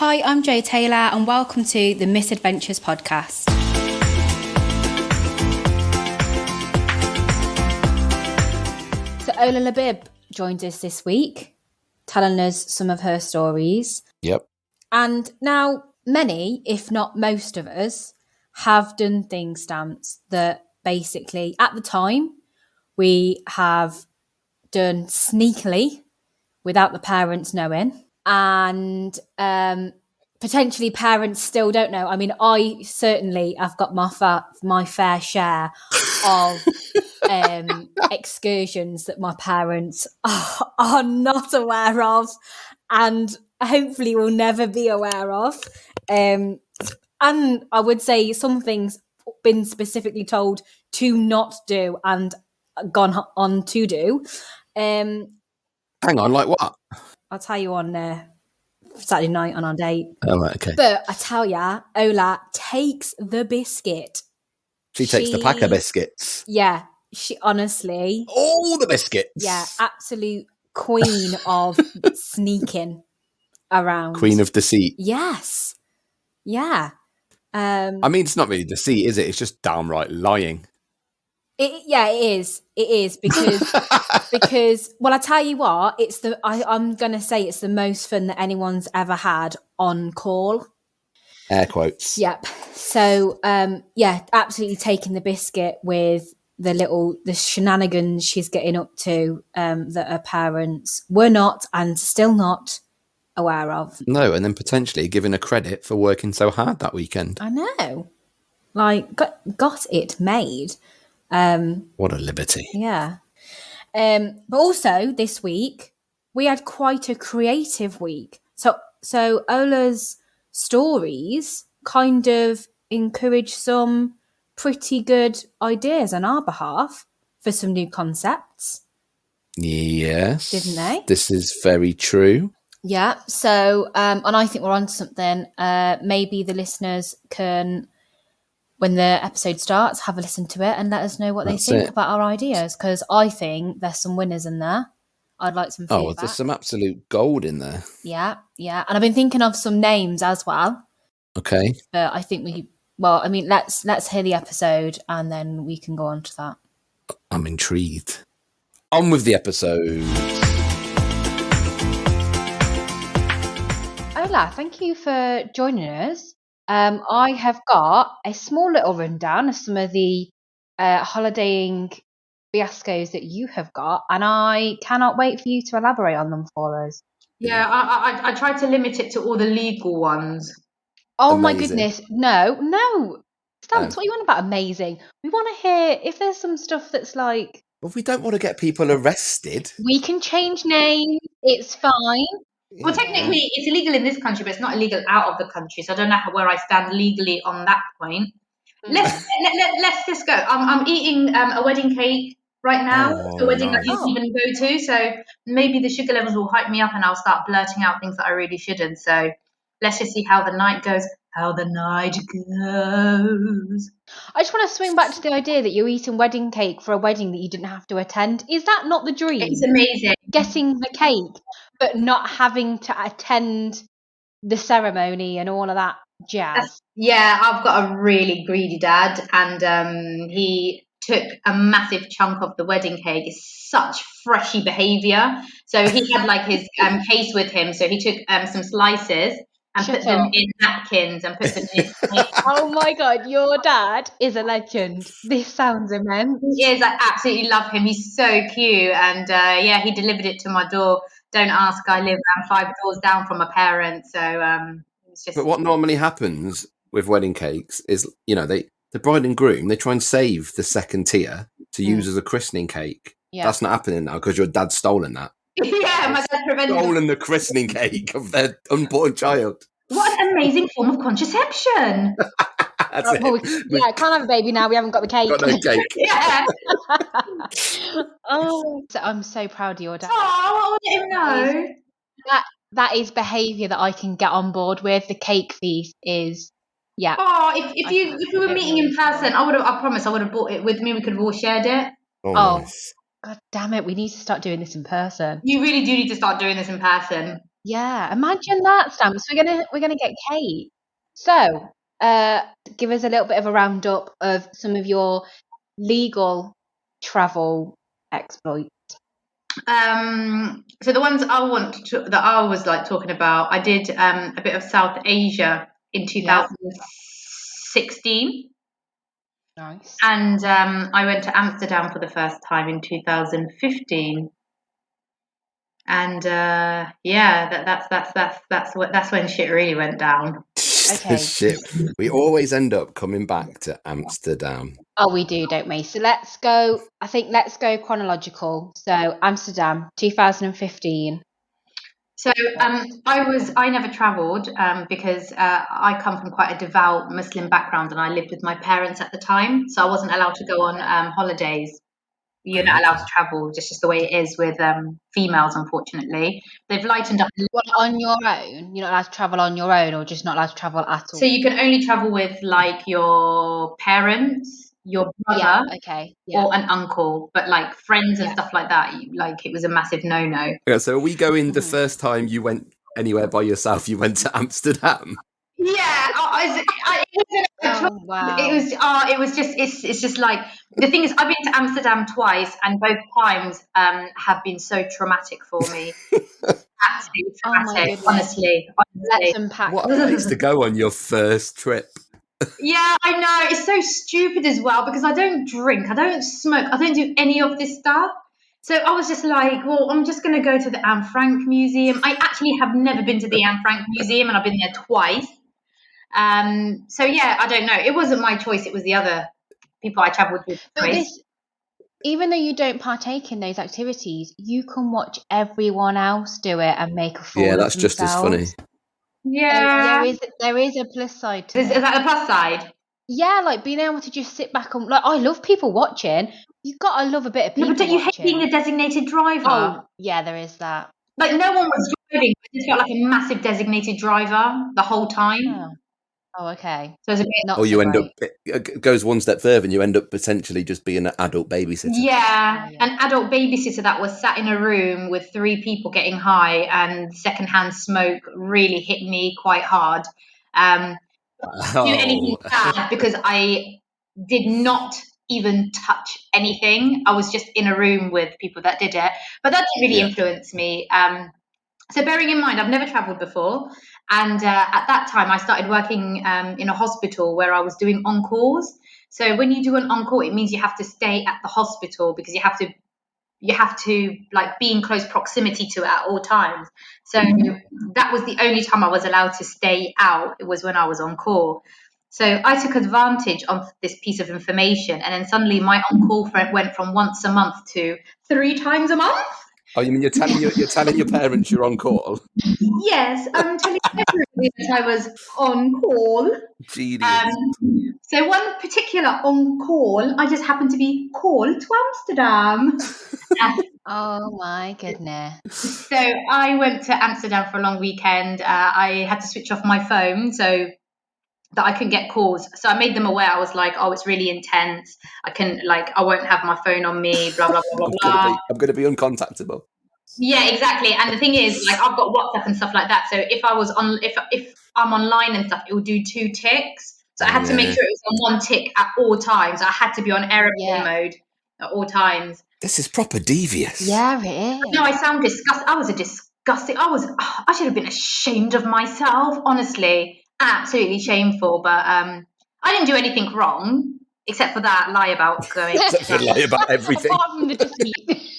Hi, I'm Jo Taylor and welcome to the Misadventures podcast. So Ola Labib joins us this week, telling us some of her stories. Yep. And now many, if not most of us, have done thing stamps that basically, at the time, we have done sneakily without the parents knowing. And potentially parents still don't know. I mean, I certainly have got my fair share of excursions that my parents are not aware of and hopefully will never be aware of. And I would say some things been specifically told to not do and gone on to do. Hang on, like what? I'll tell you on Saturday night on our date. Oh, right, okay. But I tell ya, Ola takes the biscuit. She takes the pack of biscuits. Yeah, she honestly. All the biscuits. Yeah, absolute queen of sneaking around. Queen of deceit. Yes. Yeah. I mean, it's not really deceit, is it? It's just downright lying. It is because well, I tell you what, I'm gonna say it's the most fun that anyone's ever had on call. Air quotes. Yep. So absolutely taking the biscuit with the shenanigans she's getting up to that her parents were not and still not aware of. No, and then potentially giving her credit for working so hard that weekend. I know. Like got it made. What a liberty. Yeah. But also this week we had quite a creative week. So Ola's stories kind of encourage some pretty good ideas on our behalf for some new concepts. Yes. Didn't they? This is very true. Yeah. So, and I think we're on to something. Maybe the listeners can, when the episode starts, have a listen to it and let us know what they think about our ideas, because I think there's some winners in there. I'd like some feedback. Oh, there's some absolute gold in there. Yeah. And I've been thinking of some names as well. Okay. But I think let's hear the episode and then we can go on to that. I'm intrigued. On with the episode. Ola, thank you for joining us. I have got a small little rundown of some of the holidaying fiascos that you have got, and I cannot wait for you to elaborate on them for us. Yeah, I tried to limit it to all the legal ones. Oh, amazing. My goodness. No. Stamps, what are you on about amazing? We want to hear if there's some stuff that's like... But we don't want to get people arrested. We can change names. It's fine. Yeah. Well, technically, it's illegal in this country, but it's not illegal out of the country. So I don't know where I stand legally on that point. Let's just go. I'm eating a wedding cake right now. It's a wedding I didn't even go to. So maybe the sugar levels will hype me up and I'll start blurting out things that I really shouldn't. So let's just see how the night goes. I just want to swing back to the idea that you're eating wedding cake for a wedding that you didn't have to attend. Is that not the dream? It's amazing. Getting the cake, but not having to attend the ceremony and all of that jazz. I've got a really greedy dad, and he took a massive chunk of the wedding cake. It's such freshy behaviour. So he had like his case with him. So he took some slices and put them in napkins and put them in his plate. Oh my God, your dad is a legend. This sounds immense. He is. I absolutely love him. He's so cute. And he delivered it to my door. Don't ask, I live 5 doors down from my parents. So it's just... But what normally happens with wedding cakes is, the bride and groom, they try and save the second tier to use as a christening cake. Yeah. That's not happening now because your dad's stolen that. Yeah, my dad prevented stolen the christening cake of their unborn child. What an amazing form of contraception! That's it. Well, I can't have a baby now. We haven't got the cake. Got no cake. Yeah. So I'm so proud of your dad. Oh, I didn't know. That is behaviour that I can get on board with. The cake feast is, yeah. Oh, if we were meeting in person, I promise I would have brought it with me. We could have all shared it. Oh, nice. God damn it! We need to start doing this in person. You really do need to start doing this in person. Yeah, imagine that, Sam. So we're gonna get Kate. So, give us a little bit of a roundup of some of your legal travel exploits. So the ones that I was like talking about, I did a bit of South Asia in 2016. Nice. And I went to Amsterdam for the first time in 2015. And that's when shit really went down. Okay. Shit. We always end up coming back to Amsterdam. Oh, we do, don't we? So let's go chronological. So Amsterdam, 2015. So I never travelled because I come from quite a devout Muslim background, and I lived with my parents at the time, so I wasn't allowed to go on holidays. You're not allowed to travel, just the way it is with females, unfortunately. They've lightened up. Well, on your own? You're not allowed to travel on your own, or just not allowed to travel at all? So you can only travel with like your parents, your brother, or an uncle, but like friends and stuff like that, like it was a massive no-no. Yeah, so are we going the first time you went anywhere by yourself, you went to Amsterdam? Yeah, wow. It was just it's just like the thing is I've been to Amsterdam twice, and both times have been so traumatic for me. Absolutely traumatic, honestly. Let's unpack. What a place to go on your first trip. Yeah, I know. It's so stupid as well because I don't drink, I don't smoke, I don't do any of this stuff. So I was just like, well, I'm just going to go to the Anne Frank Museum. I actually have never been to the Anne Frank Museum, and I've been there twice. So yeah, I don't know. It wasn't my choice. It was the other people I travelled with. But even though you don't partake in those activities, you can watch everyone else do it and make a fool of themselves. Yeah, that's just as funny. Yeah, so there is a plus side to it. Is that the plus side? Yeah, like being able to just sit back and like I love people watching. You've got to love a bit of people. No, but don't you hate watching. being a designated driver? Oh, yeah, there is that. Like no one was driving. I just felt like a massive designated driver the whole time. Oh, okay. So it's a bit end up, it goes one step further and you end up potentially just being an adult babysitter. Yeah, an adult babysitter that was sat in a room with 3 people getting high, and secondhand smoke really hit me quite hard. Do anything bad because I did not even touch anything. I was just in a room with people that did it, but that didn't really influence me. So bearing in mind, I've never travelled before. And at that time, I started working in a hospital where I was doing on-calls. So when you do an on-call, it means you have to stay at the hospital because you have to like be in close proximity to it at all times. So that was the only time I was allowed to stay out. It was when I was on call. So I took advantage of this piece of information, and then suddenly my on-call went from once a month to 3 times a month. Oh, you mean you're telling your parents you're on call? Yes, I'm telling everybody that I was on call. Genius. So one particular on call, I just happened to be called to Amsterdam. Oh my goodness. So I went to Amsterdam for a long weekend. I had to switch off my phone so that I couldn't get calls. So I made them aware. I was like, oh, it's really intense. I won't have my phone on me, blah, blah, blah, blah, blah. I'm going to be uncontactable. Yeah, exactly. And the thing is, like, I've got WhatsApp and stuff like that. So if I'm online and stuff, it will do 2 ticks. So I had to make sure it was on 1 tick at all times. I had to be on airplane mode at all times. This is proper devious. Yeah, it is. No, I sound disgusting. I should have been ashamed of myself, honestly. Absolutely shameful. But I didn't do anything wrong, except for that lie about going. Except for lie about everything. Apart from the defeat.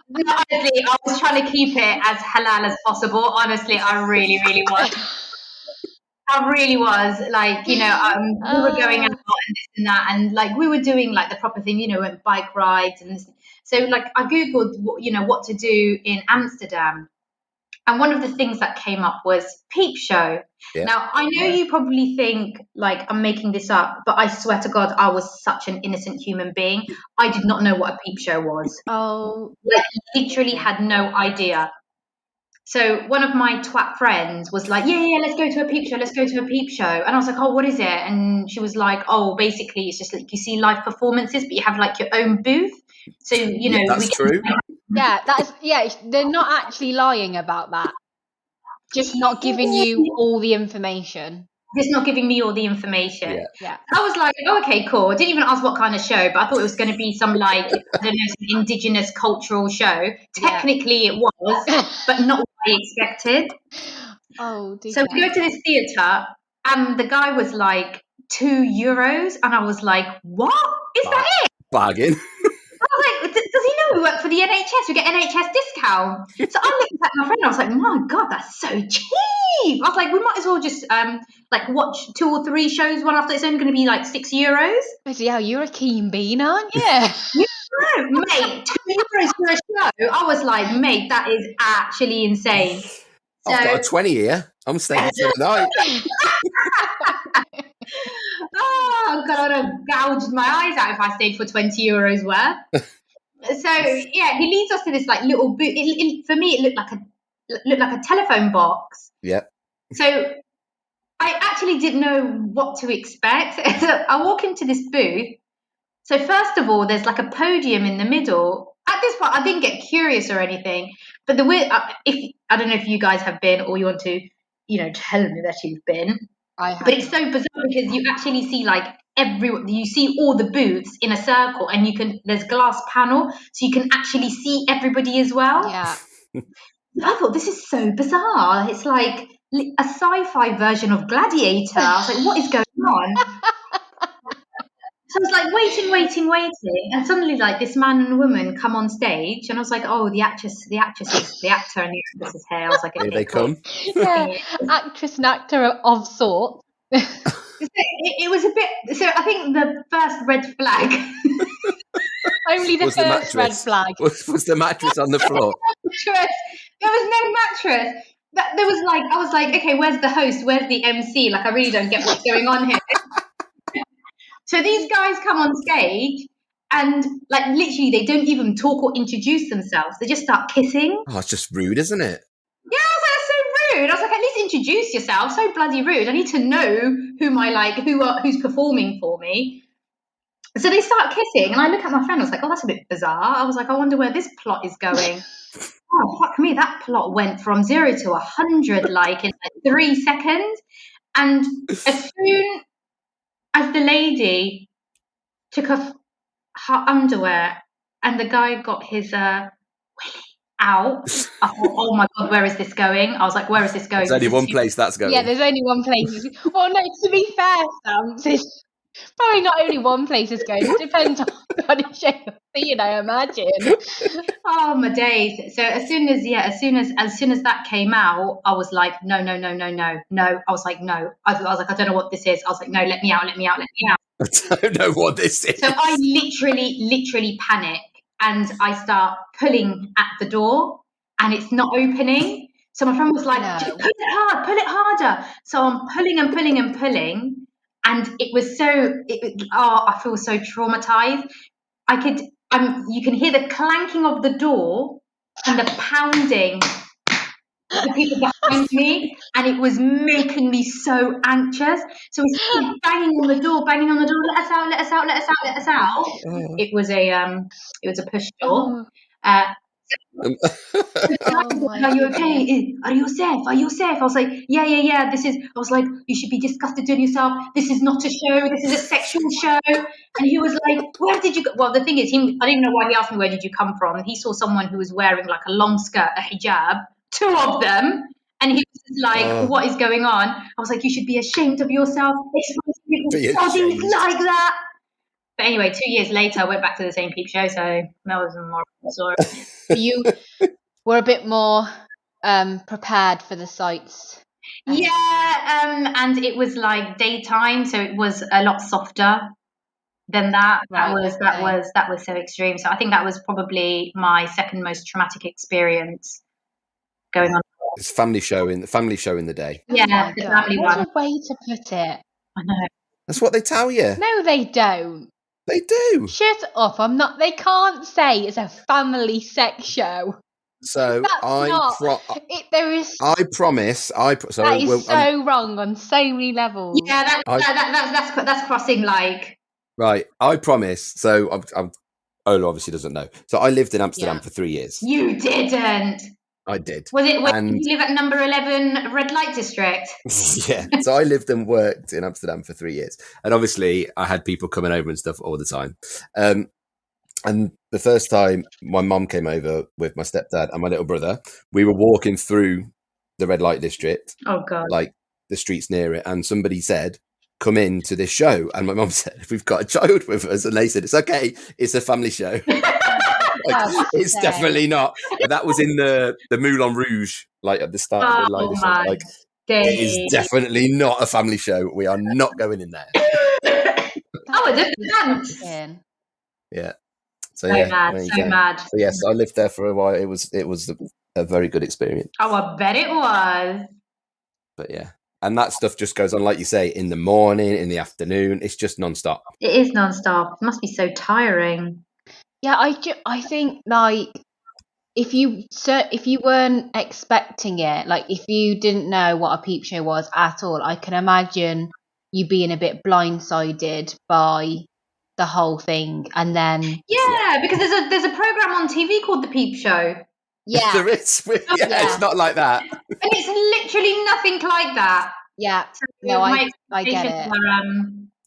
No, honestly, I was trying to keep it as halal as possible. Honestly, I really, really was. I really was. Like, we were going out and this and that, and like we were doing like the proper thing, went bike rides and this. So like I googled, what to do in Amsterdam, and one of the things that came up was peep show. Yeah. Now I know you probably think like I'm making this up, but I swear to God, I was such an innocent human being. I did not know what a peep show was. Oh, like literally had no idea. So one of my twat friends was like, yeah, let's go to a peep show. And I was like, oh, what is it? And she was like, oh, basically it's just like you see live performances, but you have like your own booth. So, that's true. Yeah, they're not actually lying about that. Just not giving you all the information. Just not giving me all the information. Yeah. I was like, oh, okay, cool. I didn't even ask what kind of show, but I thought it was going to be some like, I don't know, some indigenous cultural show. Technically it was, but not what I expected. Oh, dear. So we go to this theatre and the guy was like €2. And I was like, what? Is that it? Bargain. I was like, does he know we work for the NHS? We get NHS discount. So I looked at my friend and I was like, my God, that's so cheap. I was like, we might as well just like watch 2 or 3 shows one after. It's only going to be like €6. Yeah, you're a keen bean, aren't you? No, mate, €2 for a show. I was like, mate, that is actually insane. So, I've got a 20 here. I'm staying for the night. oh God, I would have gouged my eyes out if I stayed for €20 worth. So yeah, he leads us to this like little booth. For me, it looked like a telephone box. Yep. So I actually didn't know what to expect. So I walk into this booth. So first of all, there's like a podium in the middle. At this point, I didn't get curious or anything. But if I don't know if you guys have been or you want to, tell me that you've been. I have. But it's so bizarre because you actually see like you see all the booths in a circle, and there's glass panel, so you can actually see everybody as well. Yeah. I thought this is so bizarre. It's like a sci-fi version of Gladiator. I was like, what is going on? So I was like waiting, and suddenly like this man and woman come on stage, and I was like, oh, the actor and the actress is here. I was like, Here they come. Yeah, actress and actor of sorts. It was a bit. So I think the first red flag. Only the first red flag. Was the mattress on the floor? There was no mattress. But there was like, I was like, okay, where's the host? Where's the MC? Like, I really don't get what's going on here. So these guys come on stage and like literally they don't even talk or introduce themselves. They just start kissing. Oh, it's just rude, isn't it? Yeah, I was like, that's so rude. I was like, at least introduce yourself. So bloody rude. I need to know who's performing for me. So they start kissing, and I look at my friend. I was like, oh, that's a bit bizarre. I was like, I wonder where this plot is going. Oh, fuck me, that plot went from 0 to 100 like in like 3 seconds. And as soon as the lady took off her underwear and the guy got his willy out, I thought, oh my God, where is this going? I was like, where is this going? There's only one place that's going. Yeah, there's only one place. Well, no, to be fair, Sam, it's probably not only one place is going. It depends on what kind of show you're seeing, I imagine. Oh my days! So as soon as that came out, I was like, no. I was like, no. I was like, I don't know what this is. I was like, no, let me out. I don't know what this is. So I literally panic, and I start pulling at the door, and it's not opening. So my friend was like, just pull it harder. So I'm pulling and pulling and pulling. And it was I feel so traumatized. You can hear the clanking of the door and the pounding of the people behind me, and it was making me so anxious. So we started banging on the door, let us out. It was a push door. Are you okay? Are you safe? I was like, yeah. I was like, you should be disgusted in yourself. This is not a show. This is a sexual show. And he was like, where did you go? Well, the thing is, I didn't even know why he asked me, where did you come from? He saw someone who was wearing like a long skirt, a hijab, 2 of them. And he was just like, what is going on? I was like, you should be ashamed of yourself. People's bodies like that. But anyway, 2 years later, I went back to the same Peep show, so that was a more story. You were a bit more prepared for the sights. Yeah, and it was like daytime, so it was a lot softer than that. Right, That was so extreme. So I think that was probably my second most traumatic experience going on. It's family show in the day. Yeah, the family one. What a way to put it. I know. That's what they tell you. No, they don't. They do. Shut up! They can't say it's a family sex show. So there is. I promise. That is so wrong on so many levels. Yeah, that's crossing like. Right, I promise. So Ola obviously doesn't know. So I lived in Amsterdam for 3 years. You didn't. I did. Was it when you live at number 11 red light district? Yeah. So I lived and worked in Amsterdam for 3 years. And obviously I had people coming over and stuff all the time. And the first time my mum came over with my stepdad and my little brother, we were walking through the red light district. Oh, God. Like the streets near it. And somebody said, come in to this show. And my mum said, we've got a child with us. And they said, it's okay. It's a family show. It's definitely not. And that was in the Moulin Rouge, like at the start of the light district. Like, it is definitely not a family show. We are not going in there. It didn't. Yeah. So mad. So yes, I lived there for a while. It was a very good experience. Oh, I bet it was. But yeah, and that stuff just goes on, like you say, in the morning, in the afternoon. It's just non-stop. It is non-stop. It must be so tiring. Yeah, I think like if you weren't expecting it, like if you didn't know what a peep show was at all, I can imagine you being a bit blindsided by the whole thing. And then because there's a program on TV called The Peep Show. Yeah, there is. It's not like that. And it's literally nothing like that. Yeah, so no, I get it.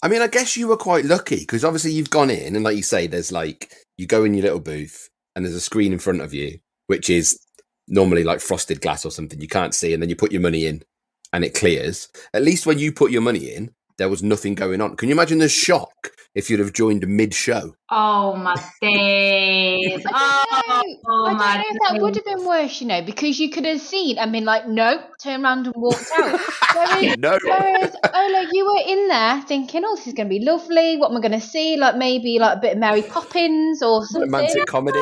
I mean, I guess you were quite lucky because obviously you've gone in and, like you say, there's like you go in your little booth and there's a screen in front of you, which is normally like frosted glass or something you can't see, and then you put your money in and it clears. At least when you put your money in, there was nothing going on. Can you imagine the shock if you'd have joined mid-show? Oh, my days. I don't know if that would have been worse, because you could have seen and been like, nope, turn around and walked out. Whereas, Ola, you were in there thinking, oh, this is going to be lovely. What am I going to see? Like maybe like a bit of Mary Poppins or something. Romantic comedy.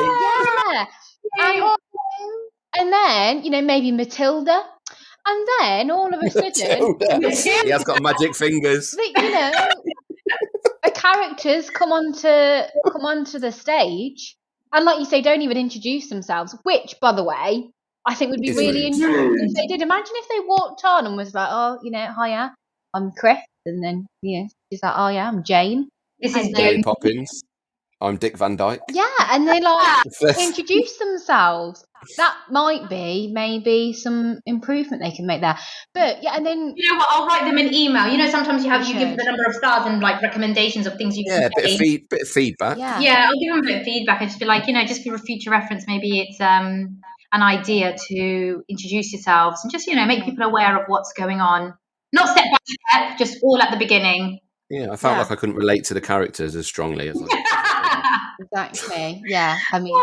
Yeah. And then, maybe Matilda. And then all of a sudden, he has got magic fingers. The characters come onto the stage, and like you say, don't even introduce themselves. Which, by the way, I think would be really interesting if they did. Imagine if they walked on and was like, "Oh, hiya, I'm Chris," and then she's like, "Oh yeah, I'm Jane. This is Mary Poppins. I'm Dick Van Dyke." Yeah, and they introduce themselves. That might be maybe some improvement they can make there. But yeah, and then you know what? I'll write them an email. Sometimes you give the number of stars and like recommendations of things you can a bit of feedback. Yeah, I'll give them a bit of feedback and just be like, just for a future reference, maybe it's an idea to introduce yourselves and just make people aware of what's going on. Not step by step, just all at the beginning. Yeah, I felt like I couldn't relate to the characters as strongly as Exactly. Yeah. I mean,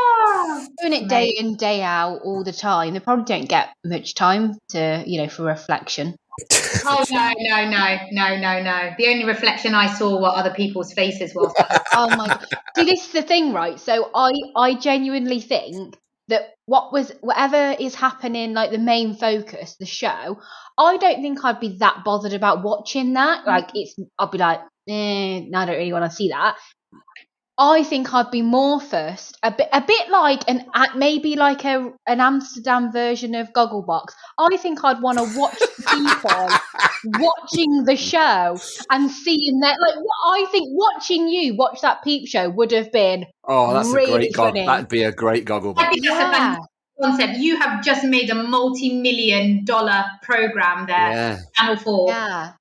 doing it day in, day out, all the time, they probably don't get much time to, for reflection. Oh, no. The only reflection I saw were other people's faces. Oh, my God. See, this is the thing, right? So I genuinely think that whatever is happening, like the main focus, the show, I don't think I'd be that bothered about watching that. Like, I'd be like, no, I don't really want to see that. I think I'd be more first, a bit like maybe like an Amsterdam version of Gogglebox. I think I'd want to watch people watching the show and seeing that. Like, I think watching you watch that peep show would have been that's really a great funny. That'd be a great Gogglebox. I think that's a fantastic concept. You have just made a multi-million-dollar program there, Channel 4. Yeah,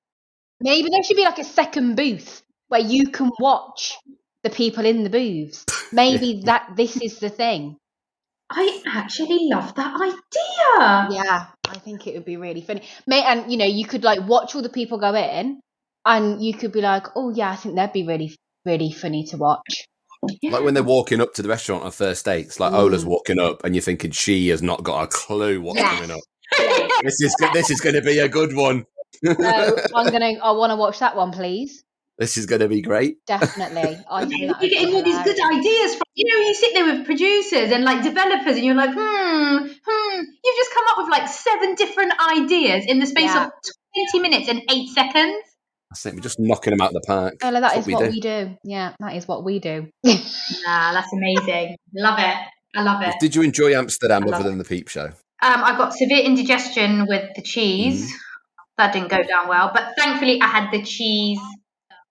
maybe there should be like a second booth where you can watch the people in the booths. Maybe this is the thing. I actually love that idea. Yeah, I think it would be really funny. And you could like watch all the people go in, and you could be like, oh yeah, I think that'd be really, really funny to watch. Like when they're walking up to the restaurant on first dates, like Ola's walking up, and you're thinking she has not got a clue what's coming up. This is going to be a good one. So I want to watch that one, please. This is going to be great. Definitely. I think you're getting all these good ideas from, you sit there with producers and like developers and you're like, you've just come up with like 7 different ideas in the space of 20 minutes and 8 seconds. I think we're just knocking them out of the park. Ella, that is what we do. Yeah, that is what we do. That's amazing. Love it. I love it. Did you enjoy Amsterdam other than the peep show? I got severe indigestion with the cheese. That didn't go down well. But thankfully I had the cheese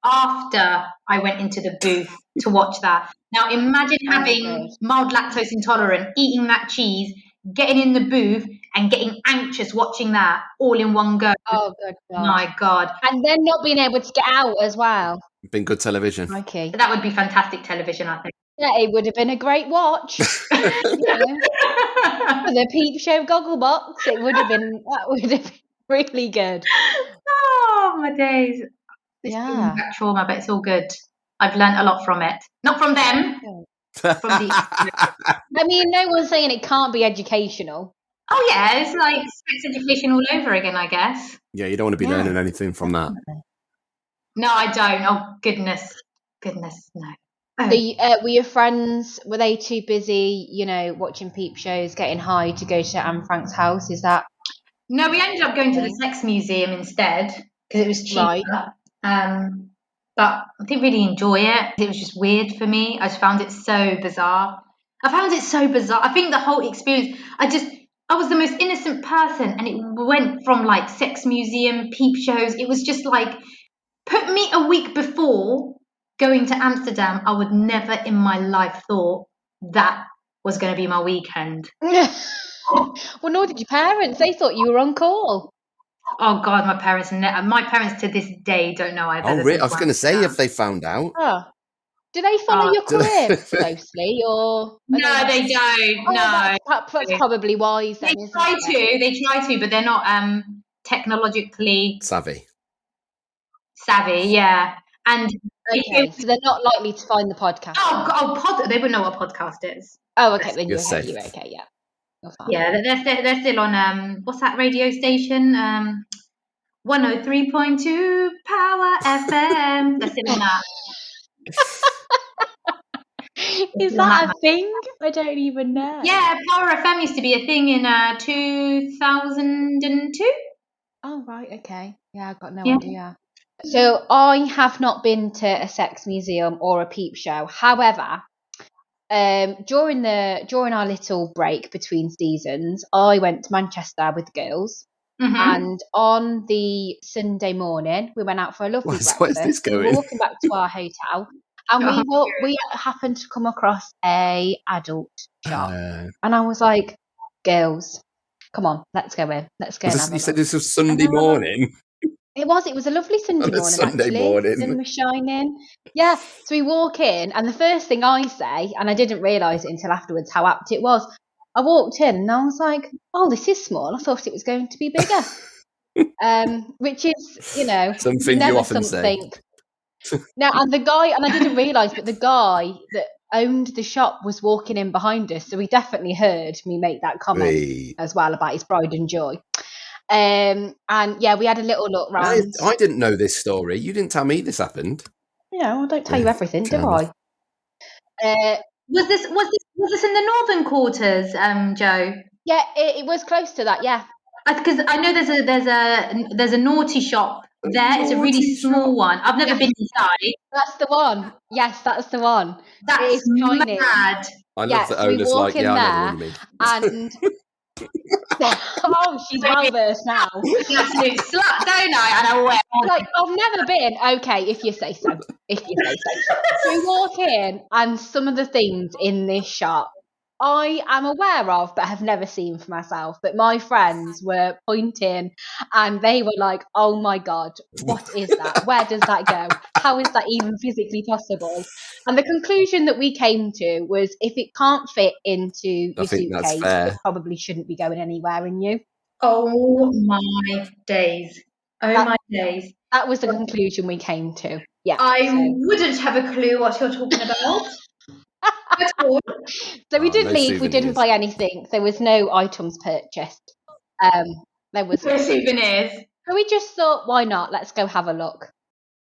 after I went into the booth to watch that. Now imagine having good. mild lactose intolerant, eating that cheese, getting in the booth and getting anxious watching that all in one go. Oh, good God. My God. And then not being able to get out as well. Been good television. Okay. That would be fantastic television, I think. Yeah, it would have been a great watch. For the Peep Show goggle box, that would have been really good. Oh, my days. It's bringing Yeah. back trauma, but it's all good. I've learned a lot from it. Not from them, from the I mean, no one's saying it can't be educational. Oh yeah, it's like sex education all over again, I guess. Yeah, you don't want to be learning anything from that. No, I don't. Oh goodness, no. Oh. Were your friends, were they too busy, watching peep shows, getting high to go to Anne Frank's house? Is that? No, we ended up going to the sex museum instead because it was cheaper. Right. But I didn't really enjoy it. It was just weird for me. I just found it so bizarre. I think the whole experience, I was the most innocent person, and it went from like sex museum, peep shows. It was just like, put me a week before going to Amsterdam, I would never in my life thought that was going to be my weekend. Well, nor did your parents. They thought you were on call. Oh God, my parents to this day don't know I've ever. Really? I was going to say, if they found out. Oh. Do they follow your career closely, or? No, they don't. Oh, no, that's probably wise. Then, They try to, but they're not technologically savvy. Yeah, and so they're not likely to find the podcast. They would know what a podcast is. Oh, okay, then you're okay. safe. You're okay, yeah. Yeah, they're still on what's that radio station? 103.2 Power FM. They're still on that. Is that a thing? I don't even know. Yeah, Power FM used to be a thing in 2002. Oh, right, okay. Yeah, I've got no idea. So I have not been to a sex museum or a peep show. However, during our little break between seasons, I went to Manchester with the girls. Mm-hmm. And on the Sunday morning, we went out for a lovely breakfast. Where's this going? We were walking back to our hotel, and we happened to come across a adult shop, and I was like, "Girls, come on, let's go in. Let's go." You said this was Sunday morning. It was a lovely Sunday morning. Sunday actually. morning. The sun was shining. Yeah, so we walk in, and the first thing I say, and I didn't realise it until afterwards how apt it was. I walked in and I was like, "Oh, this is small. I thought it was going to be bigger." Which is, something you often say. Now, and I didn't realise, but the guy that owned the shop was walking in behind us, so he definitely heard me make that comment as well about his pride and joy. And yeah, we had a little look round. I didn't know this story. You didn't tell me this happened. I don't tell you everything, do I? Was this in the northern quarters, Joe? Yeah, it was close to that. Yeah, because I know there's a naughty shop there. It's a really small one. I've never been inside. That's the one. Yes, that's the one. That's mad. I love the owner's like, yeah, I know what you mean. And oh, she's well versed now. An absolute slut, don't I? And I wear like, I've never been. Okay, if you say so. So we walk in, and some of the things in this shop I am aware of, but have never seen for myself. But my friends were pointing, and they were like, "Oh my God, what is that? Where does that go? How is that even physically possible?" And the conclusion that we came to was, if it can't fit into your suitcase, it probably shouldn't be going anywhere in you. Oh my days! My days! That was the conclusion we came to. Yeah, I wouldn't have a clue what you're talking about. So we did leave. We didn't buy anything. There was no items purchased. There was no souvenirs. So we just thought, why not? Let's go have a look.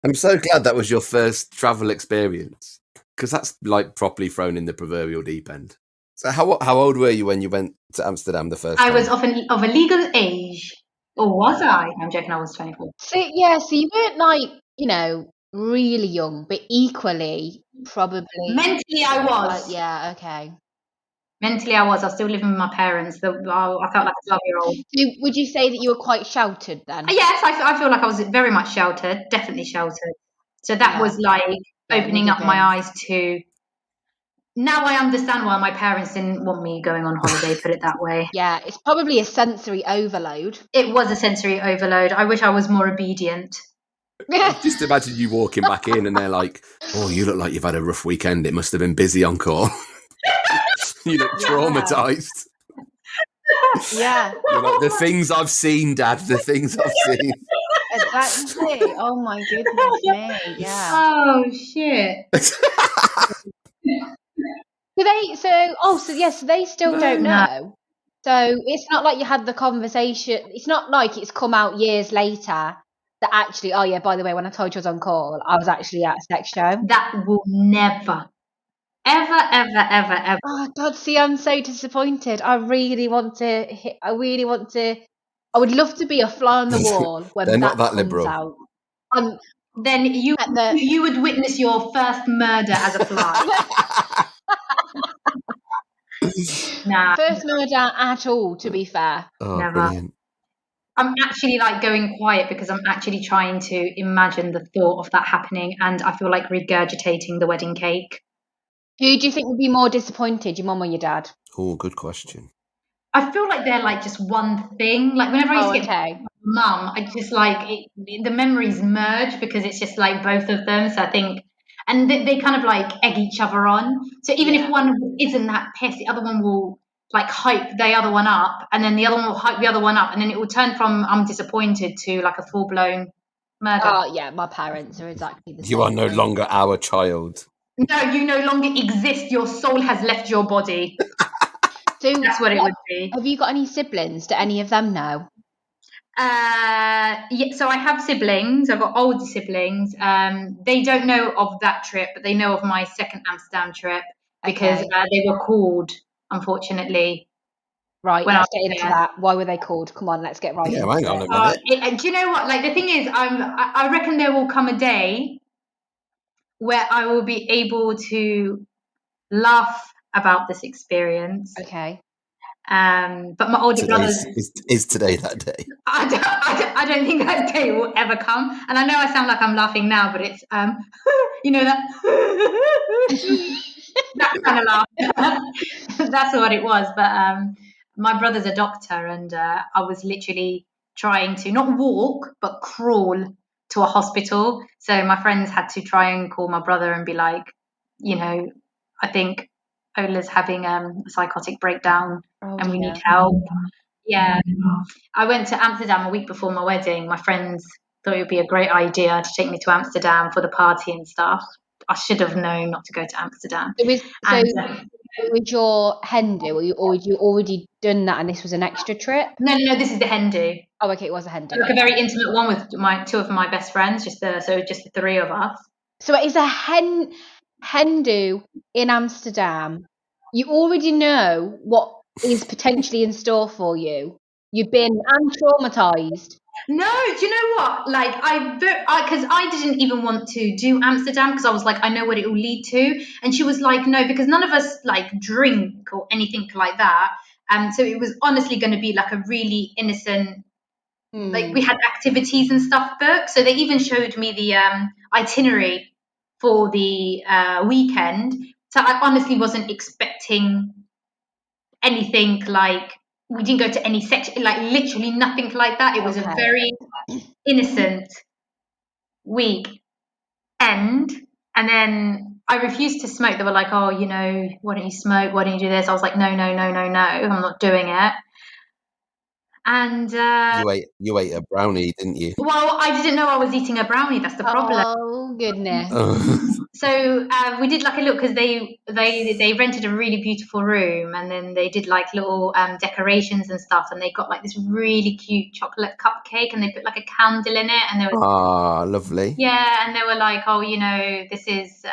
I'm so glad that was your first travel experience, because that's like properly thrown in the proverbial deep end. So how old were you when you went to Amsterdam the first time? I was of a legal age. Or was I? I'm joking, I was 24. So you weren't like, really young, but equally probably mentally I was. Yeah, okay. Mentally I was still living with my parents. I felt like a 12-year-old. So would you say that you were quite sheltered then? Yes, I feel like I was very much sheltered, definitely sheltered. So that was like opening up my didn't. eyes to. Now I understand why my parents didn't want me going on holiday, put it that way. Yeah, it's probably a sensory overload. It was a sensory overload. I wish I was more obedient. Just imagine you walking back in and they're like, "Oh, you look like you've had a rough weekend. It must have been busy on call." You look traumatized. Yeah, You're like, the things I've seen, Dad. The things I've seen. exactly. Oh my goodness me. Yeah. Oh shit. So they still don't No. know. So it's not like you had the conversation. It's not like it's come out years later that actually, oh yeah, by the way, when I told you I was on call, I was actually at a sex show. That will never, ever. Oh God, see, I'm so disappointed. I would love to be a fly on the wall when They're that not that comes liberal. out. Then you would witness your first murder as a fly. Nah, First murder at all, to be fair. Oh, never. brilliant. I'm actually like going quiet because I'm actually trying to imagine the thought of that happening, and I feel like regurgitating the wedding cake. Who do you think would be more disappointed, your mum or your dad? Oh, good question. I feel like they're like just one thing. Like whenever I used to get Okay. mum, I just like the memories merge because it's just like both of them. So I think, and they kind of like egg each other on. So even if one isn't that pissed, the other one will like hype the other one up, and then the other one will hype the other one up, and then it will turn from I'm disappointed to like a full blown murder. Oh yeah, my parents are exactly the same. You are no longer our child. No, you no longer exist. Your soul has left your body. So That's what it would be. Have you got any siblings? Do any of them know? Yeah, so I have siblings. I've got older siblings. They don't know of that trip, but they know of my second Amsterdam trip because Okay. they were called, unfortunately. Right, when I let's was get into there. that. Why were they called? Come on, let's get right Yeah, into hang on it. a minute. Do you know what? Like the thing is, I reckon there will come a day where I will be able to laugh about this experience. Okay. But my older brothers. Is today that day? I don't think that day will ever come. And I know I sound like I'm laughing now, but it's you know that that kind of laugh. That's what it was. But my brother's a doctor, and I was literally trying to not walk but crawl to a hospital. So my friends had to try and call my brother and be like, I think Ola's having a psychotic breakdown, and we need help. Yeah, I went to Amsterdam a week before my wedding. My friends thought it would be a great idea to take me to Amsterdam for the party and stuff. I should have known not to go to Amsterdam. It was your hen do, or had you already done that and this was an extra trip? No, this is the hen do. Oh, okay, it was a hen do. Like a very intimate one with two of my best friends, just the three of us. So it is a hen do in Amsterdam. You already know what is potentially in store for you. You've been traumatized. No, do you know what? Like because I didn't even want to do Amsterdam because I was like, I know what it will lead to, and she was like, no, because none of us like drink or anything like that. So it was honestly going to be like a really innocent. Like we had activities and stuff booked, so they even showed me the itinerary for the weekend. So I honestly wasn't expecting anything like we didn't go to any section, like literally nothing like that. It was a very innocent week end. And then I refused to smoke. They were like, oh, why don't you smoke? Why don't you do this? I was like, no, I'm not doing it. And you ate a brownie, didn't you? well, I didn't know I was eating a brownie. That's the problem. Oh goodness. So we did like a look because they rented a really beautiful room, and then they did like little decorations and stuff, and they got like this really cute chocolate cupcake, and they put like a candle in it, and there was lovely. Yeah, and they were like, oh, this is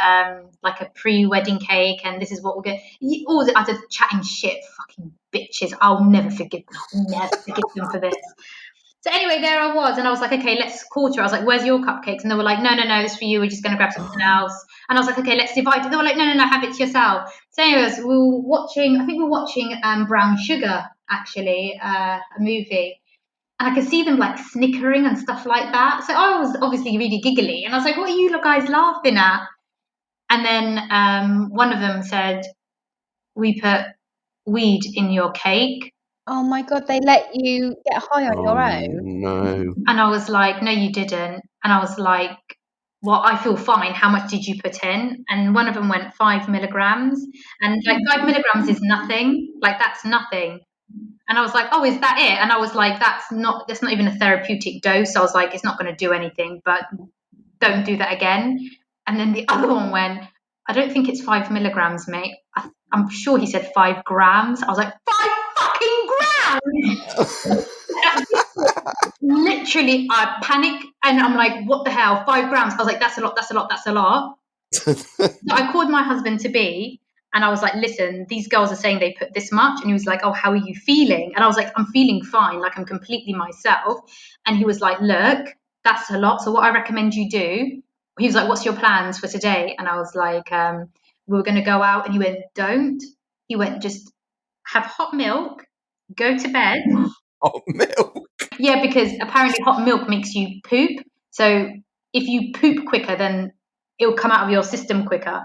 like a pre-wedding cake, and this is what we'll get. All the other chatting shit, fucking bitches. I'll never forgive them for this. So anyway, there I was, and I was like, okay, let's quarter. I was like, where's your cupcakes? And they were like, no, this is for you. We're just going to grab something else. And I was like, okay, let's divide. They were like, no, have it to yourself. So anyways, we were watching Brown Sugar, actually, a movie. And I could see them like snickering and stuff like that. So I was obviously really giggly. And I was like, what are you guys laughing at? And then one of them said, we put weed in your cake. Oh my God, they let you get high on your own? No. And I was like, no, you didn't. And I was like, well, I feel fine. How much did you put in? And one of them went 5 milligrams. And like 5 milligrams is nothing. Like that's nothing. And I was like, oh, is that it? And I was like, that's not even a therapeutic dose. I was like, it's not going to do anything, but don't do that again. And then the other one went, I don't think it's 5 milligrams, mate. I'm sure he said 5 grams. I was like, 5 fucking grams! Literally, I panic and I'm like, what the hell? 5 grams. I was like, that's a lot, that's a lot, that's a lot. So I called my husband to be and I was like, listen, these girls are saying they put this much. And he was like, oh, how are you feeling? And I was like, I'm feeling fine. Like I'm completely myself. And he was like, look, that's a lot. So what I recommend you do, he was like, what's your plans for today? And I was like, we were going to go out. And he went, don't. He went, just have hot milk, go to bed. Hot milk? Yeah, because apparently hot milk makes you poop. So if you poop quicker, then it'll come out of your system quicker.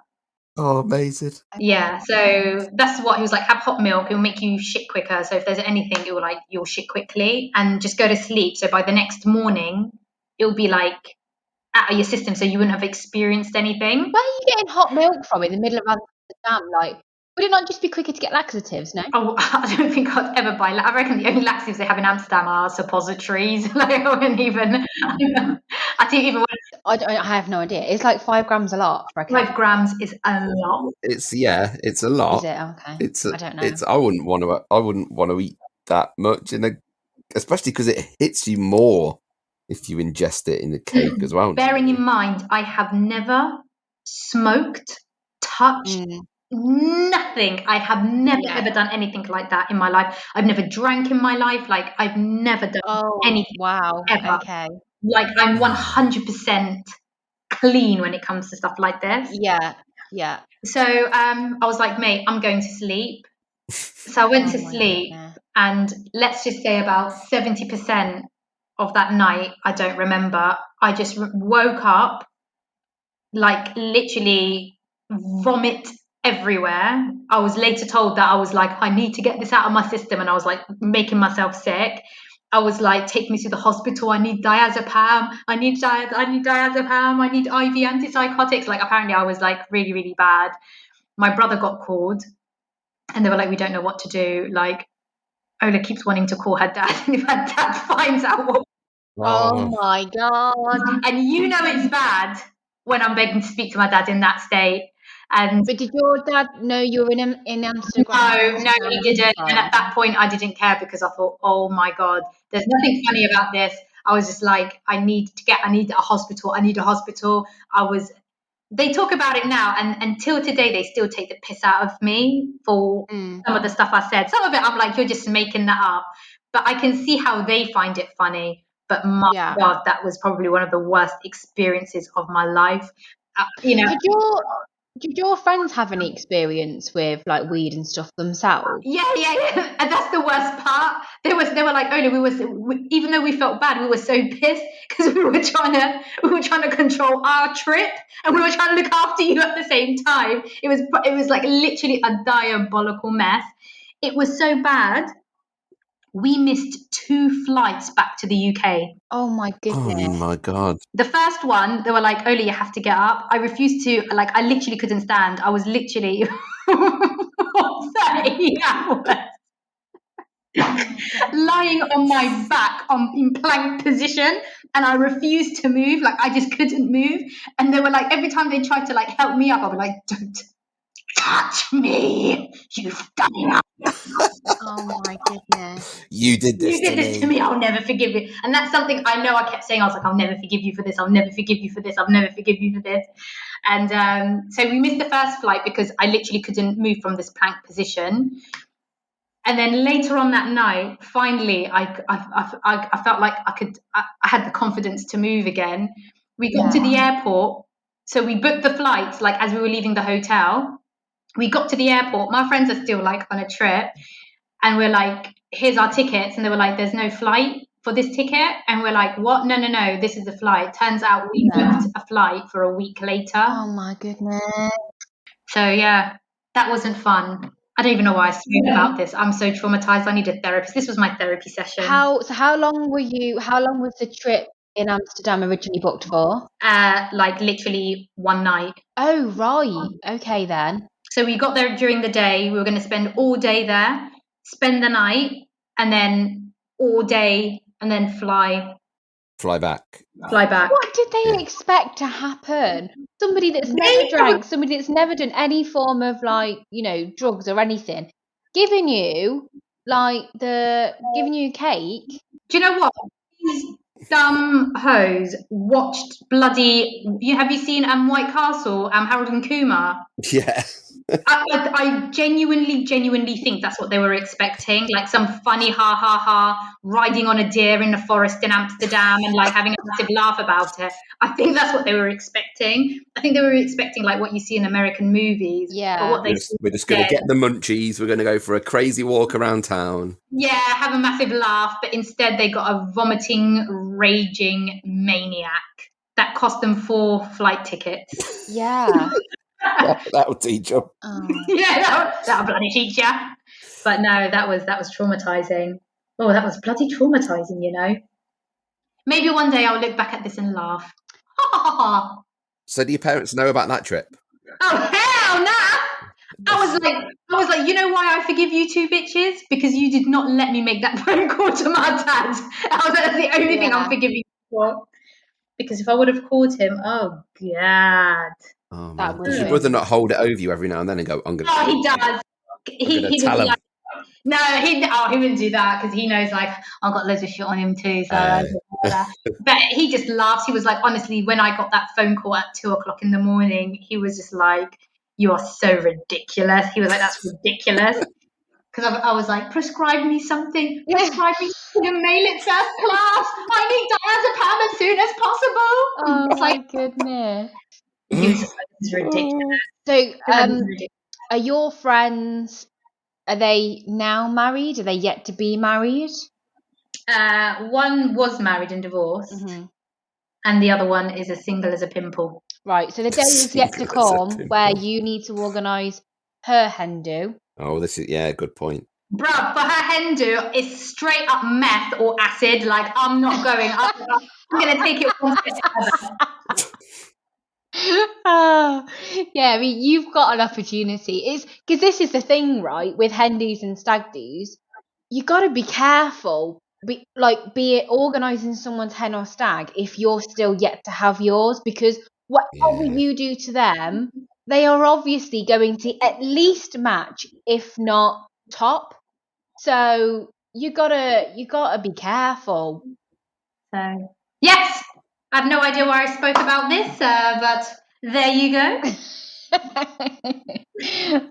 Oh, amazing. Yeah, so that's what he was like, have hot milk, it'll make you shit quicker. So if there's anything, it will like, you'll shit quickly and just go to sleep. So by the next morning, it'll be like out of your system. So you wouldn't have experienced anything. Where are you getting hot milk from in the middle of Amsterdam? Like, would it not just be quicker to get laxatives, no? Oh, I don't think I'd ever buy. I reckon the only laxatives they have in Amsterdam are suppositories. Like I wouldn't even. I think even I have no idea. It's like 5 grams a lot, I reckon. 5 grams is a lot. It's a lot. Is it? Okay. I don't know. I wouldn't want to eat that much especially because it hits you more if you ingest it in the cake as well. Bearing in mind, I have never smoked, touched, nothing. I have never ever done anything like that in my life. I've never drank in my life. Like I've never done anything. Wow. Ever. Okay. Like I'm 100% clean when it comes to stuff like this. Yeah. So I was like, mate, I'm going to sleep. So I went to sleep, and let's just say about 70% of that night, I don't remember. I just woke up, like literally vomit everywhere. I was later told that I was like, I need to get this out of my system, and I was like making myself sick. I was like, take me to the hospital. I need diazepam. I need diazepam. I need IV antipsychotics. Like apparently I was like really, really bad. My brother got called and they were like, we don't know what to do. Like Ola keeps wanting to call her dad. And if her dad finds out what... Oh my God. And you know it's bad when I'm begging to speak to my dad in that state. And But did your dad know you were in Amsterdam? No, he didn't. And at that point, I didn't care because I thought, oh my God, there's nothing funny about this. I was just like, I need a hospital. I need a hospital. They talk about it now, and until today, they still take the piss out of me for some of the stuff I said. Some of it, I'm like, you're just making that up. But I can see how they find it funny. But my God, that was probably one of the worst experiences of my life. Did your friends have any experience with like weed and stuff themselves? Yeah. And that's the worst part. They were like, Ola, even though we felt bad, we were so pissed because we were trying to control our trip and we were trying to look after you at the same time. It was like literally a diabolical mess. It was so bad. We missed 2 flights back to the UK. Oh my goodness. Oh my God. The first one, they were like, Ola, you have to get up. I refused to, like, I literally couldn't stand. I was literally 30 hours lying on my back in plank position, and I refused to move. Like, I just couldn't move. And they were like, every time they tried to, like, help me up, I'd be like, don't touch me. You've done enough. Oh my goodness. You did this to me. I'll never forgive you. And that's something I know I kept saying. I was like, I'll never forgive you for this. I'll never forgive you for this. I'll never forgive you for this. And so we missed the first flight because I literally couldn't move from this plank position. And then later on that night, finally, I felt like I had the confidence to move again. We got to the airport. So we booked the flights like as we were leaving the hotel. We got to the airport. My friends are still like on a trip. And we're like, here's our tickets. And they were like, there's no flight. for this ticket, and we're like, what? No, this is the flight. Turns out we booked a flight for a week later. Oh my goodness. So yeah, that wasn't fun. I don't even know why I spoke about this. I'm so traumatized. I need a therapist. This was my therapy session. How long was the trip in Amsterdam originally booked for? Like literally one night. Oh right. Okay then. So we got there during the day. We were going to spend all day there, spend the night, and then all day, and then fly back. What did they expect to happen? Somebody that's never drank, somebody that's never done any form of drugs or anything, giving you cake. Do you know what? These dumb hoes watched bloody. Have you seen White Castle? Harold and Kumar. Yeah. I genuinely think that's what they were expecting, like some funny ha ha ha riding on a deer in the forest in Amsterdam and like having a massive laugh about it. I think that's what they were expecting. I think they were expecting like what you see in American movies. Yeah. But what we're just going to get the munchies. We're going to go for a crazy walk around town. Yeah, have a massive laugh. But instead they got a vomiting, raging maniac that cost them 4 flight tickets. Yeah. That'll teach them. Oh. Yeah, that'll bloody teach you. But no, that was traumatizing. Oh, that was bloody traumatizing, you know. Maybe one day I'll look back at this and laugh. So do your parents know about that trip? Oh hell no! I was like, you know why I forgive you two bitches? Because you did not let me make that phone call to my dad. I was like, that's the only thing I'm forgiving you for. Because if I would have called him, oh god. Oh man, does your brother not hold it over you every now and then and go, I'm gonna? Oh, he does. He was like, no, he wouldn't do that because he knows like I've got loads of shit on him too. So, but he just laughs. He was like, honestly, when I got that phone call at 2:00 in the morning, he was just like, "You are so ridiculous." He was like, "That's ridiculous." Because I was like, prescribe me something. Prescribe me to mail it first class. I need diazepam as soon as possible. Oh it's my like, goodness. He was just like, this is ridiculous. So, are your friends? Are they now married? Are they yet to be married? One was married and divorced, and the other one is as single as a pimple. Right. So the day is yet to come where you need to organise her hen do. Oh, this is good point. Bruh, for her hen do, it's straight up meth or acid. Like, I'm not going. I'm going to take it one step further. Yeah, I mean, you've got an opportunity. It's because this is the thing, right? With hen do's and stag do's, you got to be careful. Be it organising someone's hen or stag if you're still yet to have yours, because whatever you do to them, they are obviously going to at least match, if not top. So you gotta be careful. So yes, I have no idea why I spoke about this, but there you go.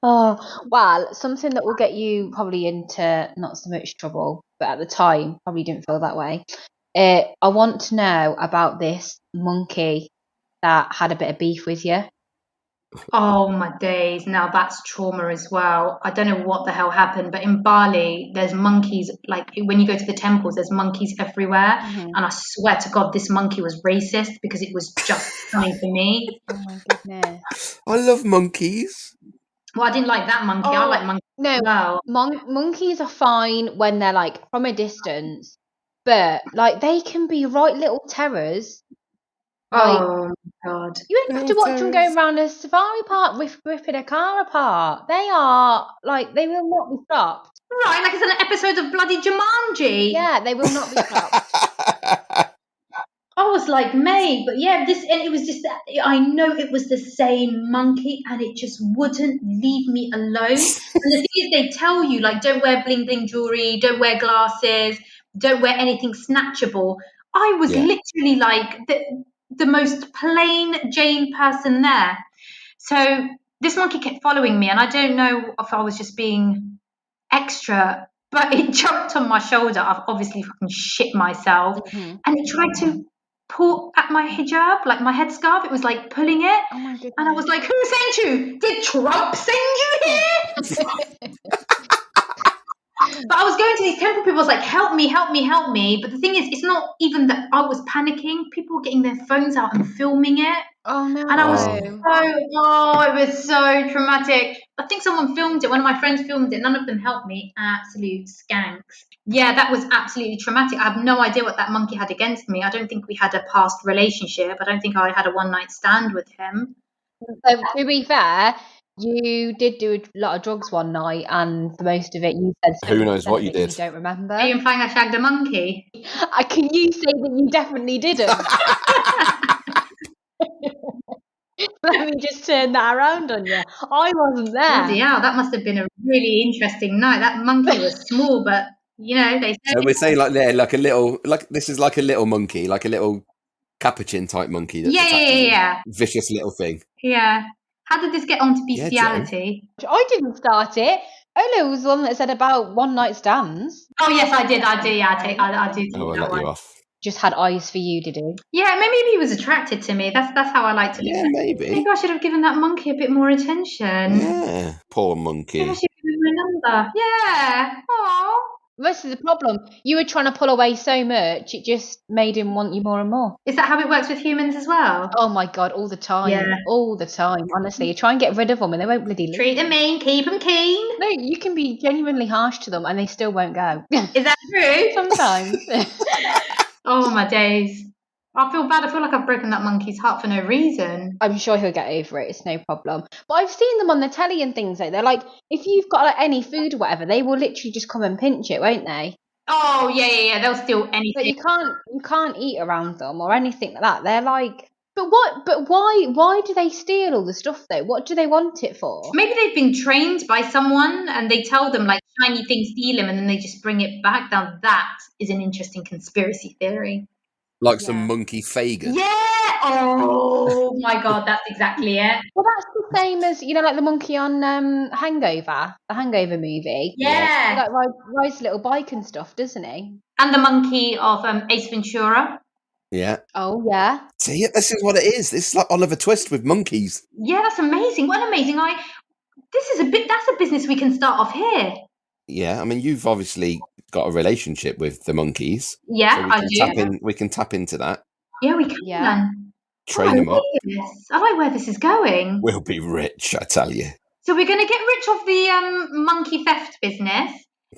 Oh well, something that will get you probably into not so much trouble, but at the time probably didn't feel that way. I want to know about this monkey that had a bit of beef with you. Oh my days, now that's trauma as well. I don't know what the hell happened, but in Bali there's monkeys, like when you go to the temples there's monkeys everywhere, and I swear to God this monkey was racist because it was just coming for me. Oh my goodness. I love monkeys. Well, I didn't like that monkey. I like monkeys. No, well. Monkeys are fine when they're like from a distance, but like they can be right little terrors. Like, oh my God! You don't have to watch them going around a safari park ripping a car apart. They are like, they will not be stopped. Right, like it's an episode of bloody Jumanji. Yeah, they will not be stopped. I was like, mate, but yeah, and it was just that I know it was the same monkey and it just wouldn't leave me alone. And the thing is, they tell you, like, don't wear bling bling jewelry, don't wear glasses, don't wear anything snatchable. I was literally like the most plain Jane person there. So this monkey kept following me, and I don't know if I was just being extra, but it jumped on my shoulder. I've obviously fucking shit myself, and it tried to pull at my hijab, like my headscarf. It was like pulling it, and I was like, "Who sent you? Did Trump send you here?" But I was going to these temple people, I was like, help me, help me, help me. But the thing is, it's not even that I was panicking. People were getting their phones out and filming it. Oh no. And I was it was so traumatic. I think someone filmed it. One of my friends filmed it. None of them helped me. Absolute skanks. Yeah, that was absolutely traumatic. I have no idea what that monkey had against me. I don't think we had a past relationship. I don't think I had a one-night stand with him. So to be fair, you did do a lot of drugs one night, and for most of it, you said Who knows what you that did? You don't remember. Are you implying I shagged a monkey? Can you say that you definitely didn't? Let me just turn that around on you. I wasn't there. Bloody hell, that must have been a really interesting night. That monkey was small, but they say. So we're saying like a little, this is like a little monkey, like a little capuchin type monkey. That's Yeah. Vicious little thing. Yeah. How did this get onto Yeah, bestiality? I didn't start it. Olo was the one that said about one night stands. Oh yes, I did. Yeah, I do. Oh, I'll let you off. Just had eyes for you, did he? Yeah, maybe he was attracted to me. That's how I like to. Yeah, maybe. Maybe I should have given that monkey a bit more attention. Yeah, poor monkey. Maybe I should give him my number. Yeah. Aww. This is the problem. You were trying to pull away so much, it just made him want you more and more. Is that how it works with humans as well? Oh my God, all the time. Yeah. All the time, honestly. You try and get rid of them and they won't bloody leave. Treat them mean, keep them keen. No, you can be genuinely harsh to them and they still won't go. Is that true? Sometimes. Oh my days. I feel bad. I feel like I've broken that monkey's heart for no reason. I'm sure he'll get over it. It's no problem. But I've seen them on the telly and things like that. They're like, if you've got like any food or whatever, they will literally just come and pinch it, won't they? Oh yeah. They'll steal anything. But you can't eat around them or anything like that. They're like, but why do they steal all the stuff though? What do they want it for? Maybe they've been trained by someone and they tell them like shiny things steal him and then they just bring it back. Now that is an interesting conspiracy theory. Like some monkey Fagin. Yeah. Oh my God, that's exactly it. Well, that's the same as like the monkey on Hangover, the Hangover movie. Yeah. He, like rides a little bike and stuff, doesn't he? And the monkey of Ace Ventura. Yeah. Oh yeah. See, this is what it is. This is like Oliver Twist with monkeys. Yeah, that's amazing. What an amazing that's a business we can start off here. Yeah, I mean, you've obviously got a relationship with the monkeys. Yeah, so I do. We can tap into that. Yeah, we can. Yeah. Train them up. I like where this is going. We'll be rich, I tell you. So we're going to get rich off the monkey theft business,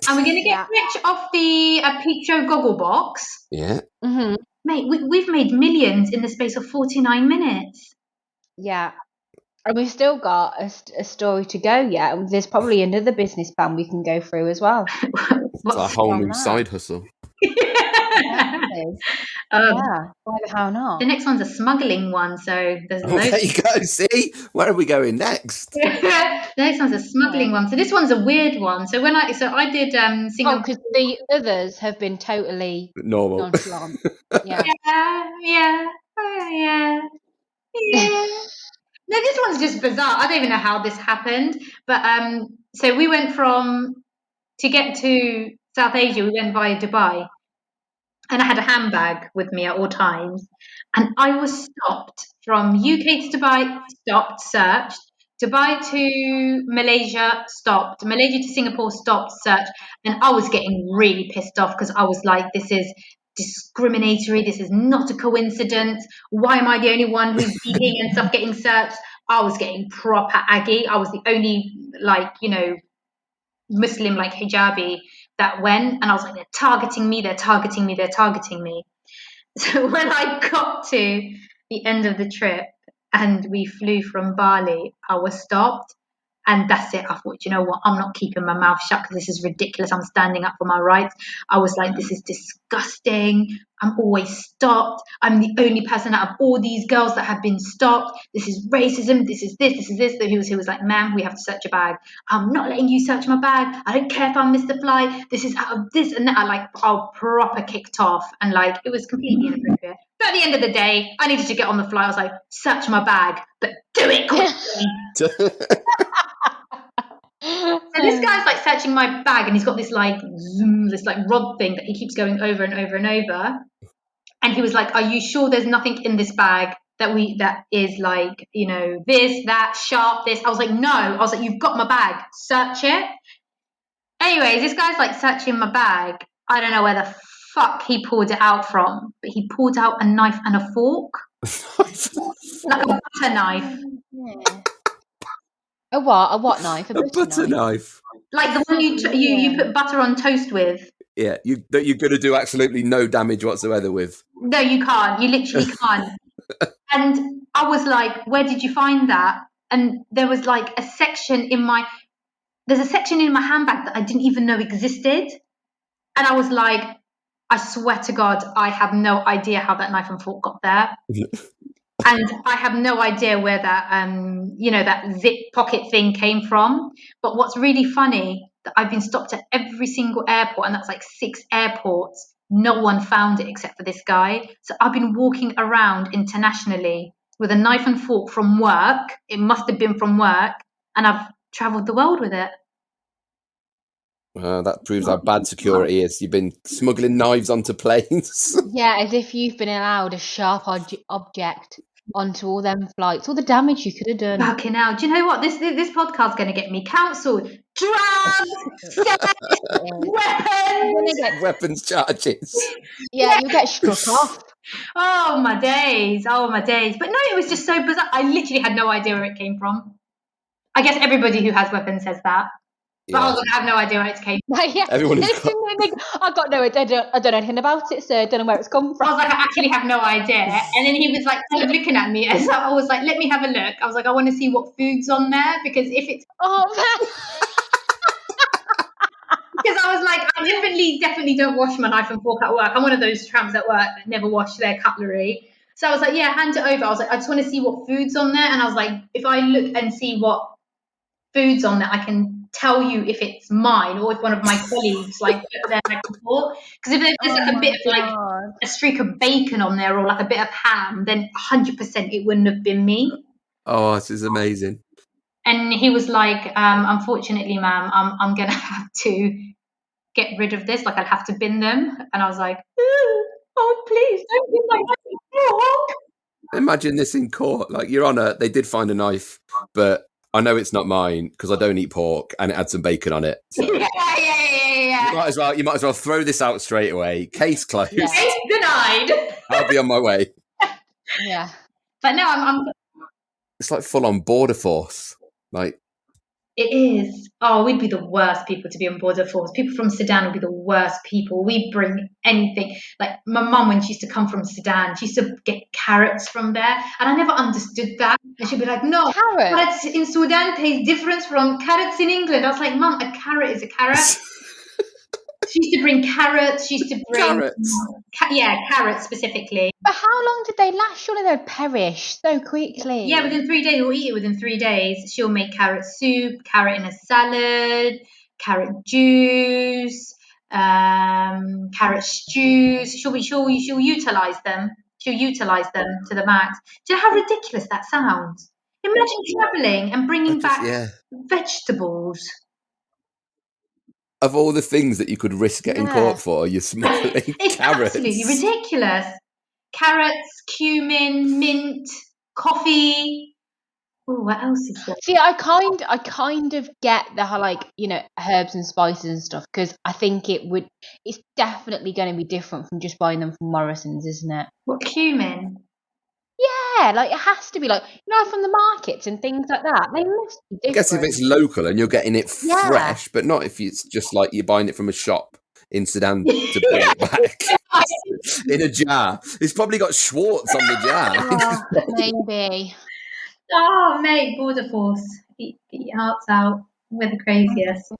and we're going to get rich off the Peep Show goggle box. Yeah. Mm-hmm. Mate, we've made millions in the space of 49 minutes. Yeah. And we've still got a story to go yet. And there's probably another business plan we can go through as well. It's a whole new side hustle. How not? The next one's a smuggling one, so there's there you go. See, where are we going next? The next one's a smuggling one. So this one's a weird one. So I did Singapore. because the others have been totally normal. nonchalant. Yeah. Yeah. No, this one's just bizarre. I don't even know how this happened, but so we went to get to South Asia. We went via Dubai, and I had a handbag with me at all times, and I was stopped from UK to Dubai, stopped, searched. Dubai to Malaysia, stopped. Malaysia to Singapore, stopped, searched, and I was getting really pissed off because I was like, this is discriminatory. This is not a coincidence. Why am I the only one who's being and stuff getting searched? I was getting proper aggy. I was the only Muslim hijabi that went, and I was like, they're targeting me. So when I got to the end of the trip and we flew from Bali, I was stopped. And that's it. I thought, you know what? I'm not keeping my mouth shut because this is ridiculous. I'm standing up for my rights. I was like, this is disgusting. I'm always stopped. I'm the only person out of all these girls that have been stopped. This is racism. This is this. He was like, ma'am, we have to search your bag. I'm not letting you search my bag. I don't care if I missed the flight. This is out of this and that. I proper kicked off, and it was completely inappropriate. But at the end of the day, I needed to get on the flight. I was like, search my bag, but do it quickly. So this guy's searching my bag, and he's got this zoom, this rod thing that he keeps going over and over and over. And he was like, "Are you sure there's nothing in this bag that is this, that, sharp, this?" I was like, "No." I was like, "You've got my bag. Search it." Anyways, this guy's like searching my bag. I don't know where the fuck he pulled it out from, but he pulled out a knife and a fork, like a butter knife. Yeah. A what? A what knife? A butter knife. Like the one you put butter on toast with. Yeah, that you're going to do absolutely no damage whatsoever with. No, you can't. You literally can't. And I was like, where did you find that? And there was like a section there's a section in my handbag that I didn't even know existed. And I was like, I swear to God, I have no idea how that knife and fork got there. And I have no idea where that, that zip pocket thing came from. But what's really funny, that I've been stopped at every single airport, and that's like 6 airports. No one found it except for this guy. So I've been walking around internationally with a knife and fork from work. It must have been from work. And I've traveled the world with it. That proves how bad security is. You've been smuggling knives onto planes. Yeah, as if you've been allowed a sharp object onto all them flights. All the damage you could have done. Fucking hell. Do you know what? This podcast's going to get me cancelled. Drugs, sex, weapons. Weapons charges. Yeah, you'll get struck off. Oh, my days. Oh, my days. But no, it was just so bizarre. I literally had no idea where it came from. I guess everybody who has weapons says that. But I was like, I have no idea where it came from. Yeah. Everyone who's I got no idea. I don't know anything about it, so I don't know where it's come from. I was like, I actually have no idea. And then he was like kind of looking at me. And so I was like, let me have a look. I was like, I want to see what food's on there. Because if it's... Because I was like, I definitely don't wash my knife and fork at work. I'm one of those tramps at work that never wash their cutlery. So I was like, yeah, hand it over. I was like, I just want to see what food's on there. And I was like, if I look and see what food's on there, I can tell you if it's mine or if one of my colleagues like put their knife and fork. Because if there's like a bit of like a streak of bacon on there or like a bit of ham, then 100% it wouldn't have been me. Oh, this is amazing. And he was like, unfortunately, ma'am, I'm gonna have to get rid of this. Like, I'll have to bin them. And I was like, oh, please don't bin my knife and fork. Imagine this in court. Like, Your Honour, they did find a knife, but I know it's not mine because I don't eat pork, and it had some bacon on it. So. Yeah. You might as well throw this out straight away. Case closed. Yeah. Case denied. I'll be on my way. Yeah. But no, I'm. It's like full on border force. Like. It is. Oh, we'd be the worst people to be on border force. People from Sudan would be the worst people. We bring anything. Like my mum, when she used to come from Sudan, she used to get carrots from there, and I never understood that. And she'd be like, "No, carrots in Sudan taste different from carrots in England." I was like, "Mum, a carrot is a carrot." She used to bring carrots. She used to bring carrots specifically. But how long did they last? Surely they'd perish so quickly. Yeah, within 3 days. We'll eat it within 3 days. She'll make carrot soup, carrot in a salad, carrot juice, carrot stews. She'll utilize them. She'll utilize them to the max. Do you know how ridiculous that sounds? Imagine traveling and bringing back vegetables. Of all the things that you could risk getting caught for, you're smuggling it's carrots. Absolutely ridiculous. Carrots, cumin, mint, coffee. Oh, what else is there? See, I kind of get the herbs and spices and stuff, because I think it's definitely going to be different from just buying them from Morrison's, isn't it? What, cumin? Yeah, like it has to be from the markets and things like that. They must be different. I guess if it's local and you're getting it fresh, but not if it's just like you're buying it from a shop in Sudan to bring it back in a jar. It's probably got Schwartz on the jar. Maybe. Oh, mate, border force. Eat your hearts out. We're the craziest.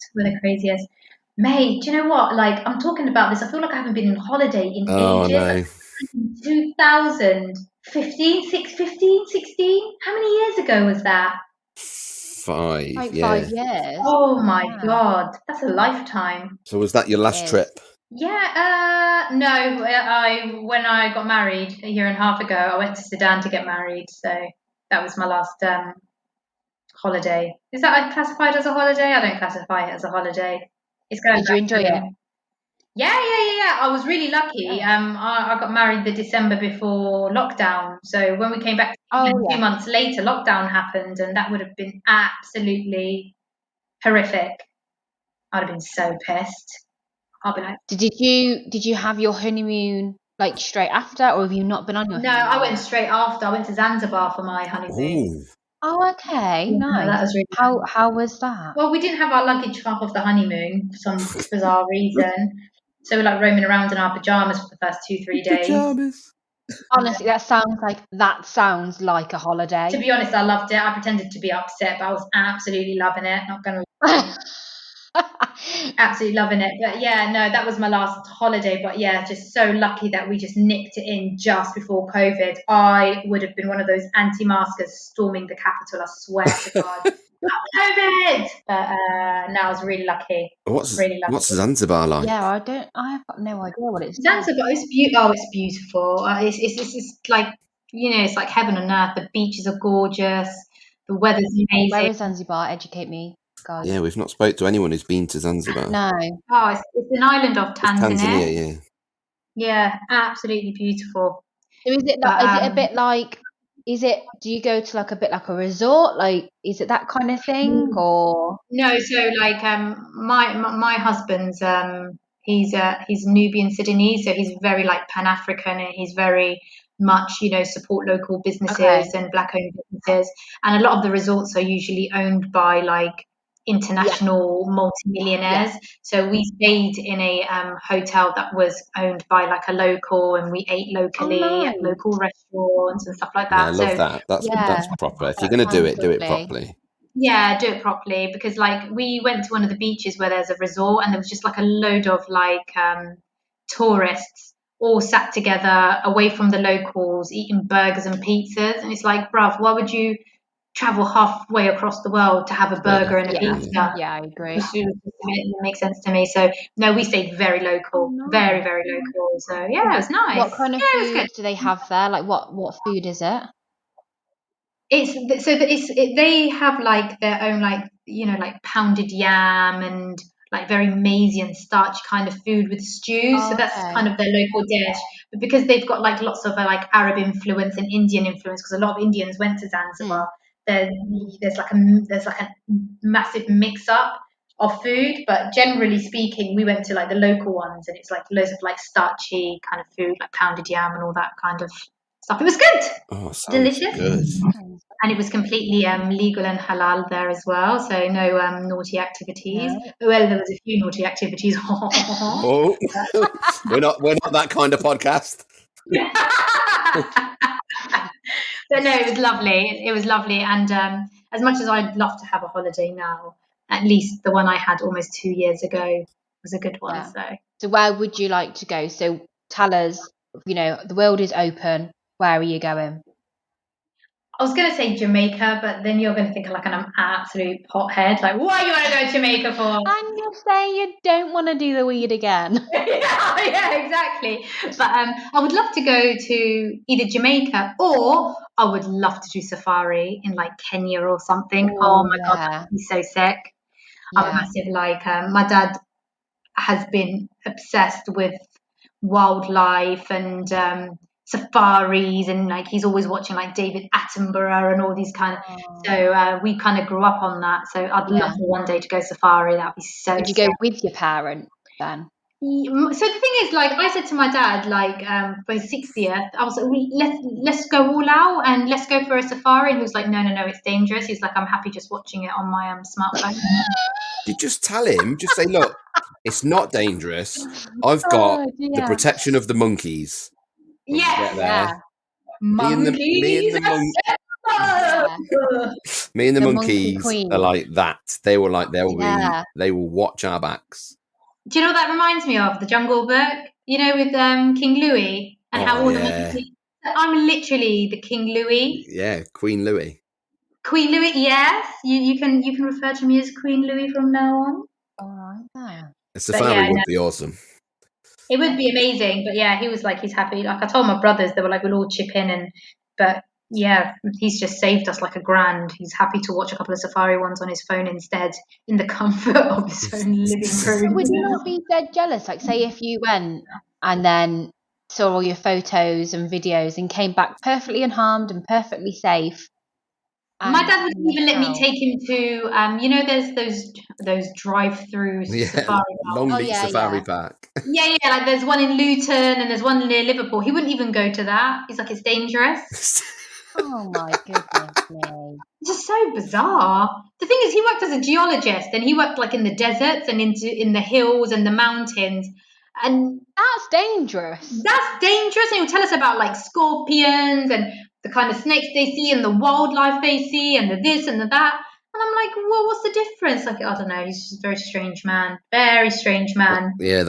Mate, do you know what? Like, I'm talking about this. I feel like I haven't been on holiday in ages. No. 2015, 16? How many years ago was that? 5, 5 years. Oh, my God. That's a lifetime. So was that your last trip? Yeah, no. When I got married a year and a half ago, I went to Sudan to get married. So that was my last holiday. Is that classified as a holiday? I don't classify it as a holiday. It's going. Did you enjoy it? Yeah. I was really lucky. I got married the December before lockdown. So when we came back 2 months later, lockdown happened, and that would have been absolutely horrific. I'd have been so pissed. I'll be like, Did you have your honeymoon like straight after, or have you not been on your no, honeymoon? I went straight after. I went to Zanzibar for my honeymoon. Ooh. Oh, okay, Yeah, nice. that was really nice. How was that? Well, we didn't have our luggage half of the honeymoon for some bizarre reason. So we're like roaming around in our pajamas for the first 2-3 days. Pajamas. Honestly, that sounds like a holiday. To be honest, I loved it. I pretended to be upset, but I was absolutely loving it. Not gonna lie. Absolutely loving it. But yeah, no, that was my last holiday. But yeah, just so lucky that we just nicked it in just before COVID. I would have been one of those anti-maskers storming the capital, I swear to God. COVID! But no, I was really lucky. Really lucky. What's Zanzibar like? Yeah, I've got no idea what it's like. Zanzibar is beautiful. It's beautiful. It's like, it's like heaven on earth. The beaches are gorgeous. The weather's amazing. Where is Zanzibar? Educate me, guys. Yeah, we've not spoke to anyone who's been to Zanzibar. No. Oh, it's an island of Tanzania. Tanzania, yeah. Yeah, absolutely beautiful. So is it a bit like? Do you go to like a bit like a resort? Like, is it that kind of thing, or? No, so like my husband's he's Nubian Sudanese, so he's very like Pan-African, and he's very much support local businesses and black-owned businesses, and a lot of the resorts are usually owned by like international multimillionaires. So we stayed in a hotel that was owned by like a local, and we ate locally at local restaurants and stuff like that. Yeah, I love that. That's proper. If you're going to do it properly. Yeah, do it properly, because like we went to one of the beaches where there's a resort, and there was just like a load of like tourists all sat together away from the locals eating burgers and pizzas, and it's like, bruv, why would you travel halfway across the world to have a burger and a pizza? Yeah, I agree. It makes sense to me. So no, we stayed very local, very, very local. So yeah, it was nice. What kind of food do they have there? Like what food is it? They have like their own like like pounded yam and like very maizy and starchy kind of food with stews. So that's kind of their local dish. But because they've got like lots of like Arab influence and Indian influence, because a lot of Indians went to Zanzibar, there's like a massive mix up of food. But generally speaking, we went to like the local ones, and it's like loads of like starchy kind of food, like pounded yam and all that kind of stuff. It was good. Oh, delicious. Good. And it was completely legal and halal there as well, so no naughty activities. No. Well, there was a few naughty activities. Oh, we're not that kind of podcast. But no, it was lovely. It was lovely, and as much as I'd love to have a holiday now, at least the one I had almost 2 years ago was a good one. Yeah. So where would you like to go? So tell us. The world is open. Where are you going? I was going to say Jamaica, but then you're going to think like an absolute pothead. Like, what do you want to go to Jamaica for? And you're saying you don't want to do the weed again. yeah, exactly. But I would love to go to either Jamaica, or I would love to do safari in like Kenya or something. Oh my God, that would be so sick. I'm a massive my dad has been obsessed with wildlife and safaris, and like he's always watching like David Attenborough and all these kind of so we kind of grew up on that. So I'd love for one day to go safari. That'd be so Would you go with your parent then? So the thing is, like I said to my dad, like for his 60th, I was like, let's go all out and let's go for a safari. And he was like, no, it's dangerous. He's like, I'm happy just watching it on my smartphone. You just tell him, just say, look, it's not dangerous. I've got the protection of the monkeys. Yeah. Monkeys. Me and the monkeys are like that. They will they will watch our backs. Do you know what that reminds me of? The Jungle Book, with King Louis and how all the monkeys. I'm literally the King Louis. Yeah, Queen Louis. Queen Louis, yes. You can refer to me as Queen Louis from now on. All right. A safari would be awesome. It would be amazing, but yeah, he was like, he's happy. Like I told my brothers, they were like, we'll all chip in, but yeah, he's just saved us like $1,000. He's happy to watch a couple of safari ones on his phone instead, in the comfort of his own living room. Would you not be dead jealous? Like, say if you went and then saw all your photos and videos and came back perfectly unharmed and perfectly safe, My dad And wouldn't even let me how? take him to, there's those drive-through Yeah, safari. Longleat yeah, Safari yeah. Park. Yeah, like there's one in Luton and there's one near Liverpool. He wouldn't even go to that. He's like, it's dangerous. Oh my goodness me. It's just so bizarre. The thing is, he worked as a geologist and he worked like in the deserts and in the hills and the mountains. And That's dangerous. that's dangerous. And he'll tell us about like scorpions and the kind of snakes they see and the wildlife they see and the this and the that. And I'm like, well, what's the difference? Like, I don't know. He's just a very strange man. Very strange man. Yeah,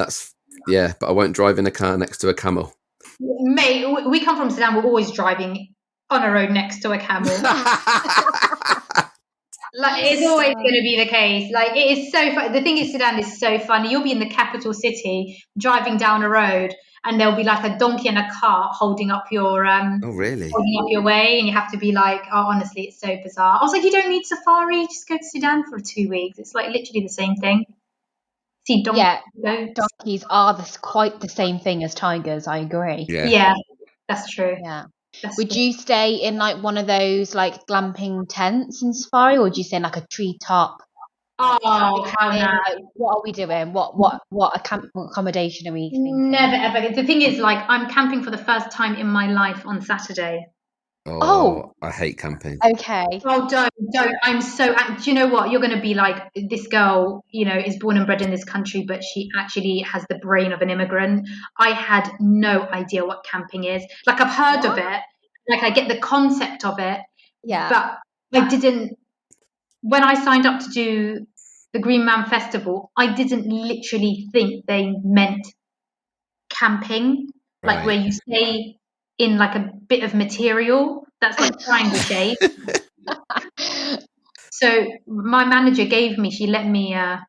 but I won't drive in a car next to a camel. Mate, we come from Amsterdam. We're always driving on a road next to a camel. Like it's always going to be the case. Like it is so funny. The thing is, Sudan is so funny. You'll be in the capital city driving down a road, and there'll be like a donkey and a cart holding up your Oh, really? holding up your way, and you have to be like, oh, honestly, it's so bizarre. I was like, you don't need safari. Just go to Sudan for 2 weeks. It's like literally the same thing. See donkeys. Yeah, donkeys are quite the same thing as tigers. I agree. Yeah, that's true. Yeah. That's Would true. you stay in like one of those like glamping tents in safari, or would you stay in like a treetop? Oh, how nice. Like, what are we doing? What camp accommodation are we thinking? Never ever. The thing is, like, I'm camping for the first time in my life on Saturday. Oh, I hate camping. Okay. Oh, don't. I'm so. Do you know what? You're going to be like, this girl, is born and bred in this country, but she actually has the brain of an immigrant. I had no idea what camping is. Like, I've heard of it. Like, I get the concept of it. Yeah. But I didn't. When I signed up to do the Green Man Festival, I didn't literally think they meant camping, like Right. where you stay in like a bit of material that's like triangle shape. So my manager she let me a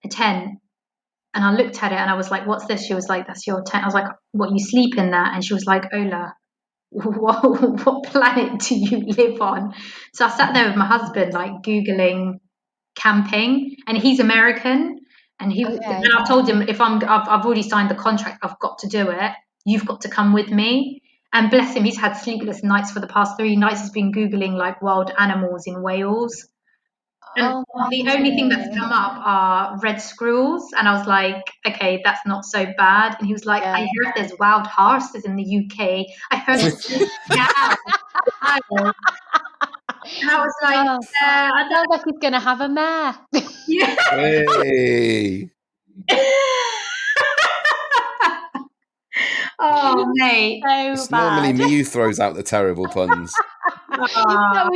tent, and I looked at it and I was like, what's this? She was like, that's your tent. I was like, what, you sleep in that? And she was like, Ola, what planet do you live on? So I sat there with my husband, like Googling camping, and he's American. And I told him, if I've already signed the contract, I've got to do it. You've got to come with me. And bless him, he's had sleepless nights for the past 3 nights. He's been Googling like wild animals in Wales. And the only thing that's come up are red squirrels. And I was like, okay, that's not so bad. And he was like, I heard there's wild horses in the UK. I heard there's cows. And I was like, I sounds like he's gonna have a mare. Yeah. Hey. Oh, mate. So It's bad. normally me who throws out the terrible puns. I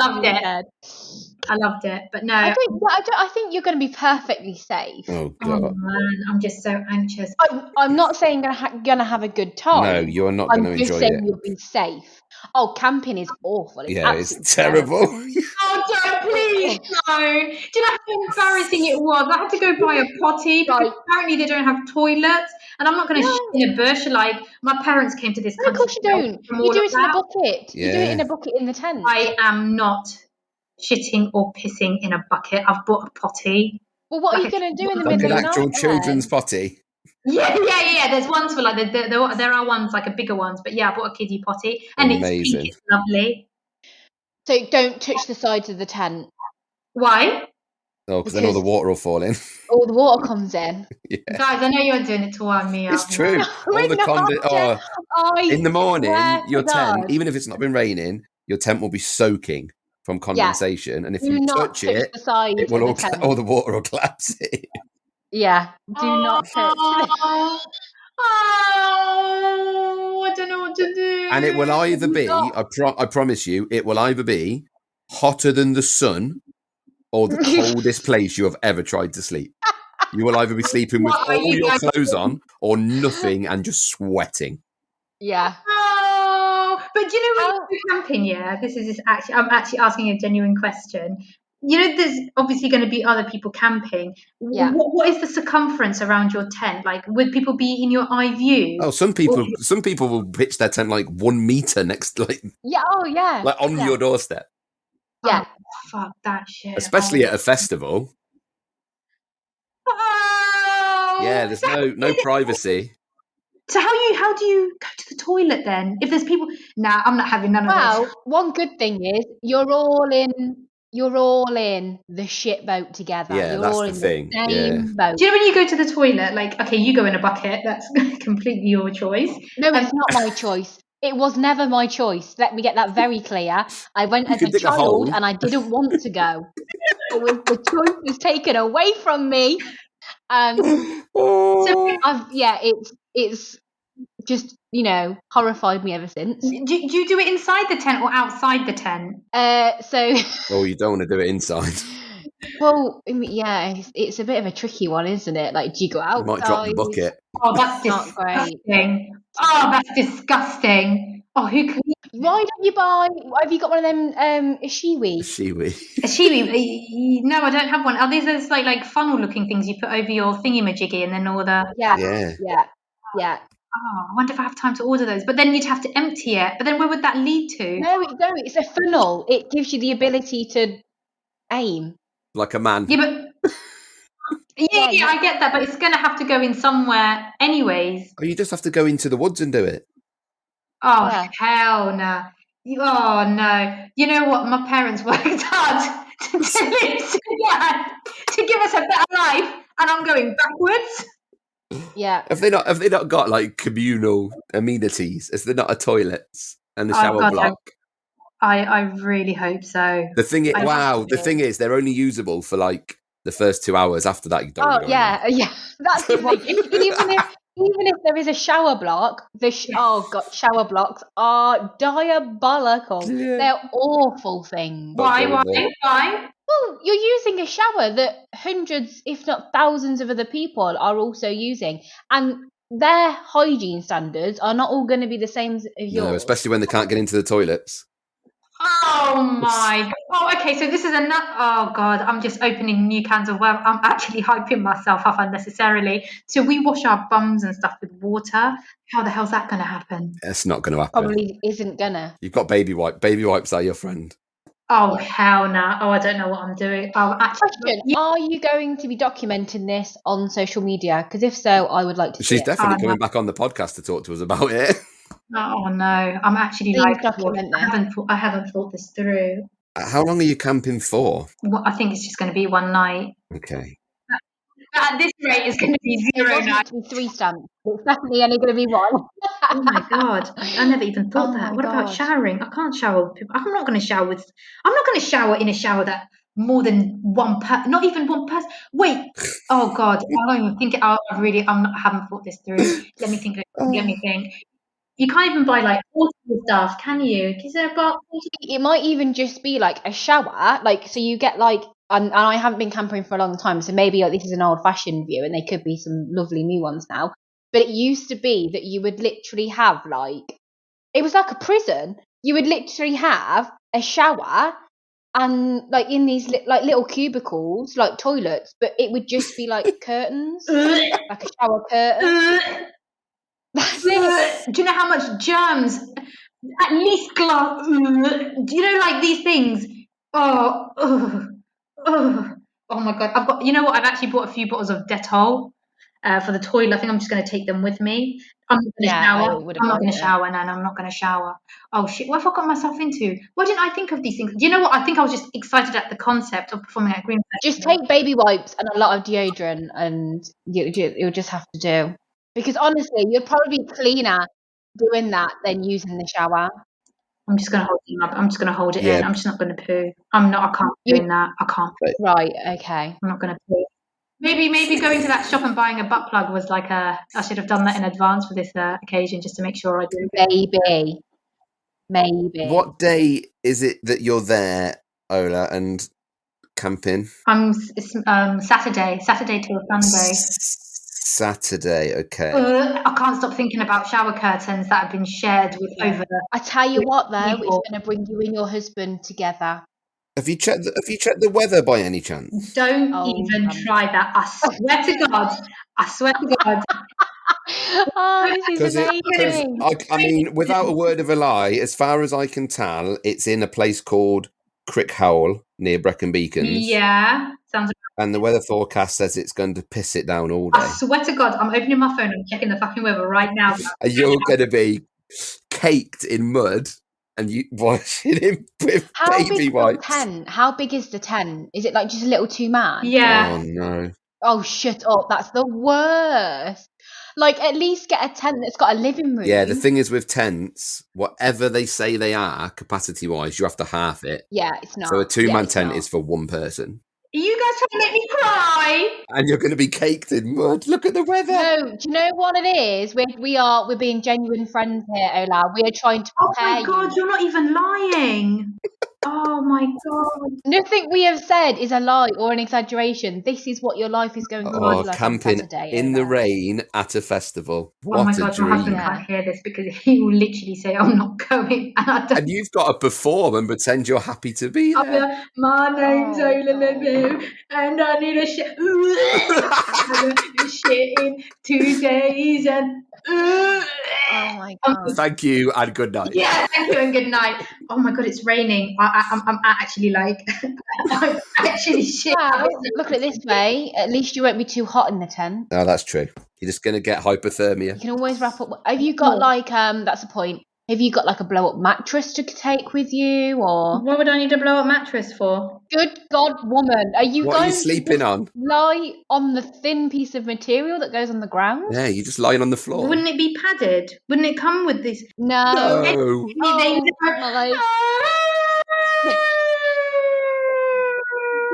loved it. Said. I loved it, but no. I think you're going to be perfectly safe. Oh, Oh God. man, I'm just so anxious. I'm not saying you're going to have a good time. No, you're not going to enjoy I'm just saying it. you'll be safe. Oh, camping is awful. It's absolutely it's terrible. Oh, don't, please, no. Do you know how embarrassing it was? I had to go buy a potty because apparently they don't have toilets, and I'm not going to shit in a bush. Like, my parents came to this country. Of course you don't. You do it in a bucket. Yeah. You do it in a bucket in the tent. I am not shitting or pissing in a bucket. I've bought a potty. Well, what are you going to do in the Like middle an of the night? actual children's potty. Yeah. There's ones for like there are ones like a bigger ones, but yeah, I bought a kiddie potty and Amazing. It's pink. It's lovely. So don't touch the sides of the tent. Why? Oh, because then all the water will fall in. All the water comes in. Yeah. Guys, I know you're doing it to wind me up. It's true. All the content. In the morning, your tent, even if it's not been raining, your tent will be soaking from condensation, and if you touch it, it will all the water will collapse in. Yeah, do not touch it. Oh, I don't know what to do. And it will either be, I promise you, it will either be hotter than the sun or the coldest place you have ever tried to sleep. You will either be sleeping with all your clothes on or nothing and just sweating. Yeah. Oh, but do you know when you go camping, I'm actually asking a genuine question. You know, there's obviously going to be other people camping. Yeah. What is the circumference around your tent? Like, would people be in your eye view? Oh, some people will pitch their tent like 1 meter next, like like on your doorstep. Yeah. Oh, fuck that shit. Especially at a festival. Oh. Yeah, there's no privacy. So how do you go to the toilet then? If there's people, nah, I'm not having none of this. Well, one good thing is you're all in the shit boat together. Yeah, you're that's all the in thing, the same boat. Do you know when you go to the toilet, like, okay, you go in a bucket, that's completely your choice. No, it's not my choice. It was never my choice. Let me get that very clear. I went as could a dig a child hole. and I didn't want to go. The choice was taken away from me. And it's just, horrified me ever since. Do you do it inside the tent or outside the tent? Oh, you don't want to do it inside. Well, yeah, it's a bit of a tricky one, isn't it? Like, do you go outside? You might drop the bucket. Oh, that's Not great. disgusting. Oh, that's disgusting. Oh, who can... Why don't you buy? Have you got one of them shiwi? Shiwi. A shiwi? No, I don't have one. Are these those like funnel looking things you put over your thingy-majiggy and then all the... Yeah. Oh, I wonder if I have time to order those. But then you'd have to empty it. But then where would that lead to? No, it's a funnel. It gives you the ability to aim. Like a man. Yeah, but... Yeah, I get that, but it's going to have to go in somewhere anyways. Oh, you just have to go into the woods and do it. Oh, Yeah. hell no. Oh, no. You know what? My parents worked hard to give us a better life, and I'm going backwards. Yeah. Have they not got like communal amenities? Is there not a toilets and a shower God, block? I really hope so. The thing is, they're only usable for like the first 2 hours. After that, you don't. Oh yeah. That's the thing. Even if there is a shower block, shower blocks are diabolical. Yeah. They're awful things. Why? Well, you're using a shower that hundreds, if not thousands, of other people are also using, and their hygiene standards are not all going to be the same as yours. No, especially when they can't get into the toilets. Oh my God. Oh, okay. So this is oh God, I'm just opening new cans of worms. I'm actually hyping myself up unnecessarily. So we wash our bums and stuff with water. How the hell's that going to happen? It's not going to happen. Probably isn't gonna. You've got baby wipe. Baby wipes are your friend. Oh, hell no. Oh, I don't know what I'm doing. Oh, actually, Question: are you going to be documenting this on social media? Because if so, I would like to see She's it. definitely coming back on the podcast to talk to us about it. Oh no, I'm actually Please document this. I haven't thought this through. How long are you camping for? Well, I think it's just going to be one night. Okay. At this rate, it's going to be It 0 wasn't nights. to be 3 stamps. It's definitely only going to be 1. Oh my God, I never even thought that. What about showering? I can't shower. I'm not going to shower in a shower that more than one person, not even one person. Wait. Oh God, I don't even think. I haven't thought this through. Let me think. You can't even buy like portable stuff, can you? Is there about? It might even just be like a shower, like so you get like. And I haven't been camping for a long time, so maybe this is an old-fashioned view, and there could be some lovely new ones now. But it used to be that you would literally have it was like a prison. You would literally have a shower, and like in these little cubicles, like toilets, but it would just be like curtains, like a shower curtain. That's it. Do you know how much germs? At least glass. Do you know like these things? Oh my God! I've got. You know what? I've actually bought a few bottles of Dettol for the toilet. I think I'm just going to take them with me. I'm not going to shower. I'm not going to shower, Nan. I'm not going to shower. Oh shit! What have I got myself into? Why didn't I think of these things? Do you know what? I think I was just excited at the concept of performing at Green Festival. Just take baby wipes and a lot of deodorant, and you'll just have to do. Because honestly, you'd probably be cleaner doing that than using the shower. I'm just going to hold it up. I'm just going to hold it in. I'm just not going to poo. I can't be doing that. I can't. Right, okay. I'm not going to poo. Maybe going to that shop and buying a butt plug was like I should have done that in advance for this occasion just to make sure I do. Maybe. What day is it that you're there, Ola, and camping? It's Saturday till Sunday. Saturday, okay. I can't stop thinking about shower curtains that have been shared with over. I tell you what, though, it's going to bring you and your husband together. Have you checked the weather by any chance? Don't even try that. I swear to God. Oh, this is amazing. I mean, without a word of a lie, as far as I can tell, it's in a place called Crickhowl near Brecon Beacons. Yeah, sounds. And the weather forecast says it's going to piss it down all I day. swear to God, I'm opening my phone and checking the fucking weather right now. And you're going to be caked in mud and you washing him with How baby big is your wipes. tent? How big is the tent? Is it like just a little 2-man? Yeah. Oh no. Oh, shut up. That's the worst. Like, at least get a tent that's got a living room. Yeah, the thing is with tents, whatever they say they are, capacity-wise, you have to half it. Yeah, it's not. So a 2-man it's tent not. is for one person. Are you guys trying to make me cry? And you're going to be caked in mud. Look at the weather. No, do you know what it is? We're being genuine friends here, Ola. We are trying to Oh prepare my God, you. you're not even lying. Oh my God. Nothing we have said is a lie or an exaggeration. This is what your life is going to be like on camping Saturday, in the Ola. rain at a festival. What Oh my a God, dream. my husband Yeah. can't hear this because he will literally say, I'm not going. And I don't. And you've got to perform and pretend you're happy to be I'll be there. like, my name's Oh, Ola Labib, and I need a shit. I'm gonna shit in 2 days and. Oh my God. Thank you and good night. Yeah, thank you and good night. Oh my God, it's raining. I'm actually like, I'm actually shit. Well, look at it this way. At least you won't be too hot in the tent. No, that's true. You're just going to get hypothermia. You can always wrap up. Have you got like that's the point. Have you got like a blow up mattress to take with you, or What would I need a blow up mattress for? good God, woman, are you What going are you sleeping to just on? lie on the thin piece of material that goes on the ground? Yeah, you're just lying on the floor. Wouldn't it be padded? Wouldn't it come with this? No. No. Oh, my.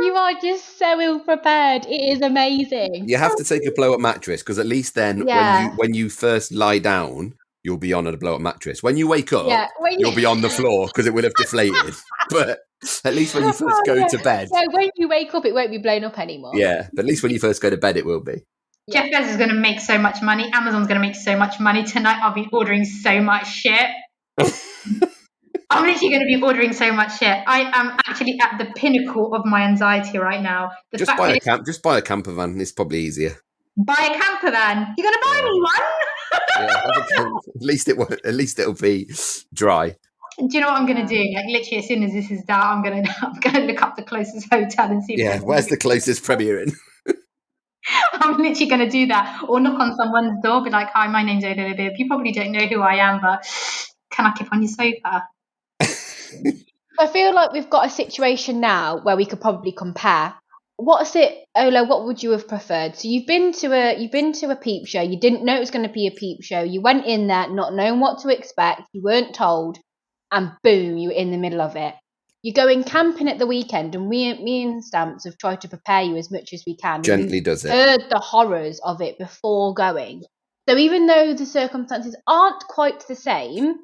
You are just so ill prepared. It is amazing. You have to take a blow-up mattress because at least then Yeah. when you first lie down, you'll be on a blow-up mattress. When you wake up, Yeah, you'll be on the floor because it will have deflated. But at least when you first Oh, go yeah. to bed. So when you wake up, it won't be blown up anymore. Yeah, but at least when you first go to bed, it will be. Jeff Bezos is going to make so much money. Amazon's going to make so much money. Tonight I'll be ordering so much shit. I'm literally going to be ordering so much shit. I am actually at the pinnacle of my anxiety right now. Just buy a camper van. It's probably easier. Buy a camper van. You're going to buy me one? Yeah, at least it'll be dry. Do you know what I'm going to do? Like literally, as soon as this is done, I'm going to look up the closest hotel and see. Yeah, where's the closest Premier Inn? I'm literally going to do that, or knock on someone's door, be like, "Hi, my name's Ola Labib. You probably don't know who I am, but can I keep on your sofa?" I feel like we've got a situation now where we could probably compare. What's it, Ola? What would you have preferred? So you've been to a peep show. You didn't know it was going to be a peep show. You went in there not knowing what to expect. You weren't told, and boom, you were in the middle of it. You're going camping at the weekend, and me and Stamps have tried to prepare you as much as we can. Gently does it. Heard the horrors of it before going. So even though the circumstances aren't quite the same,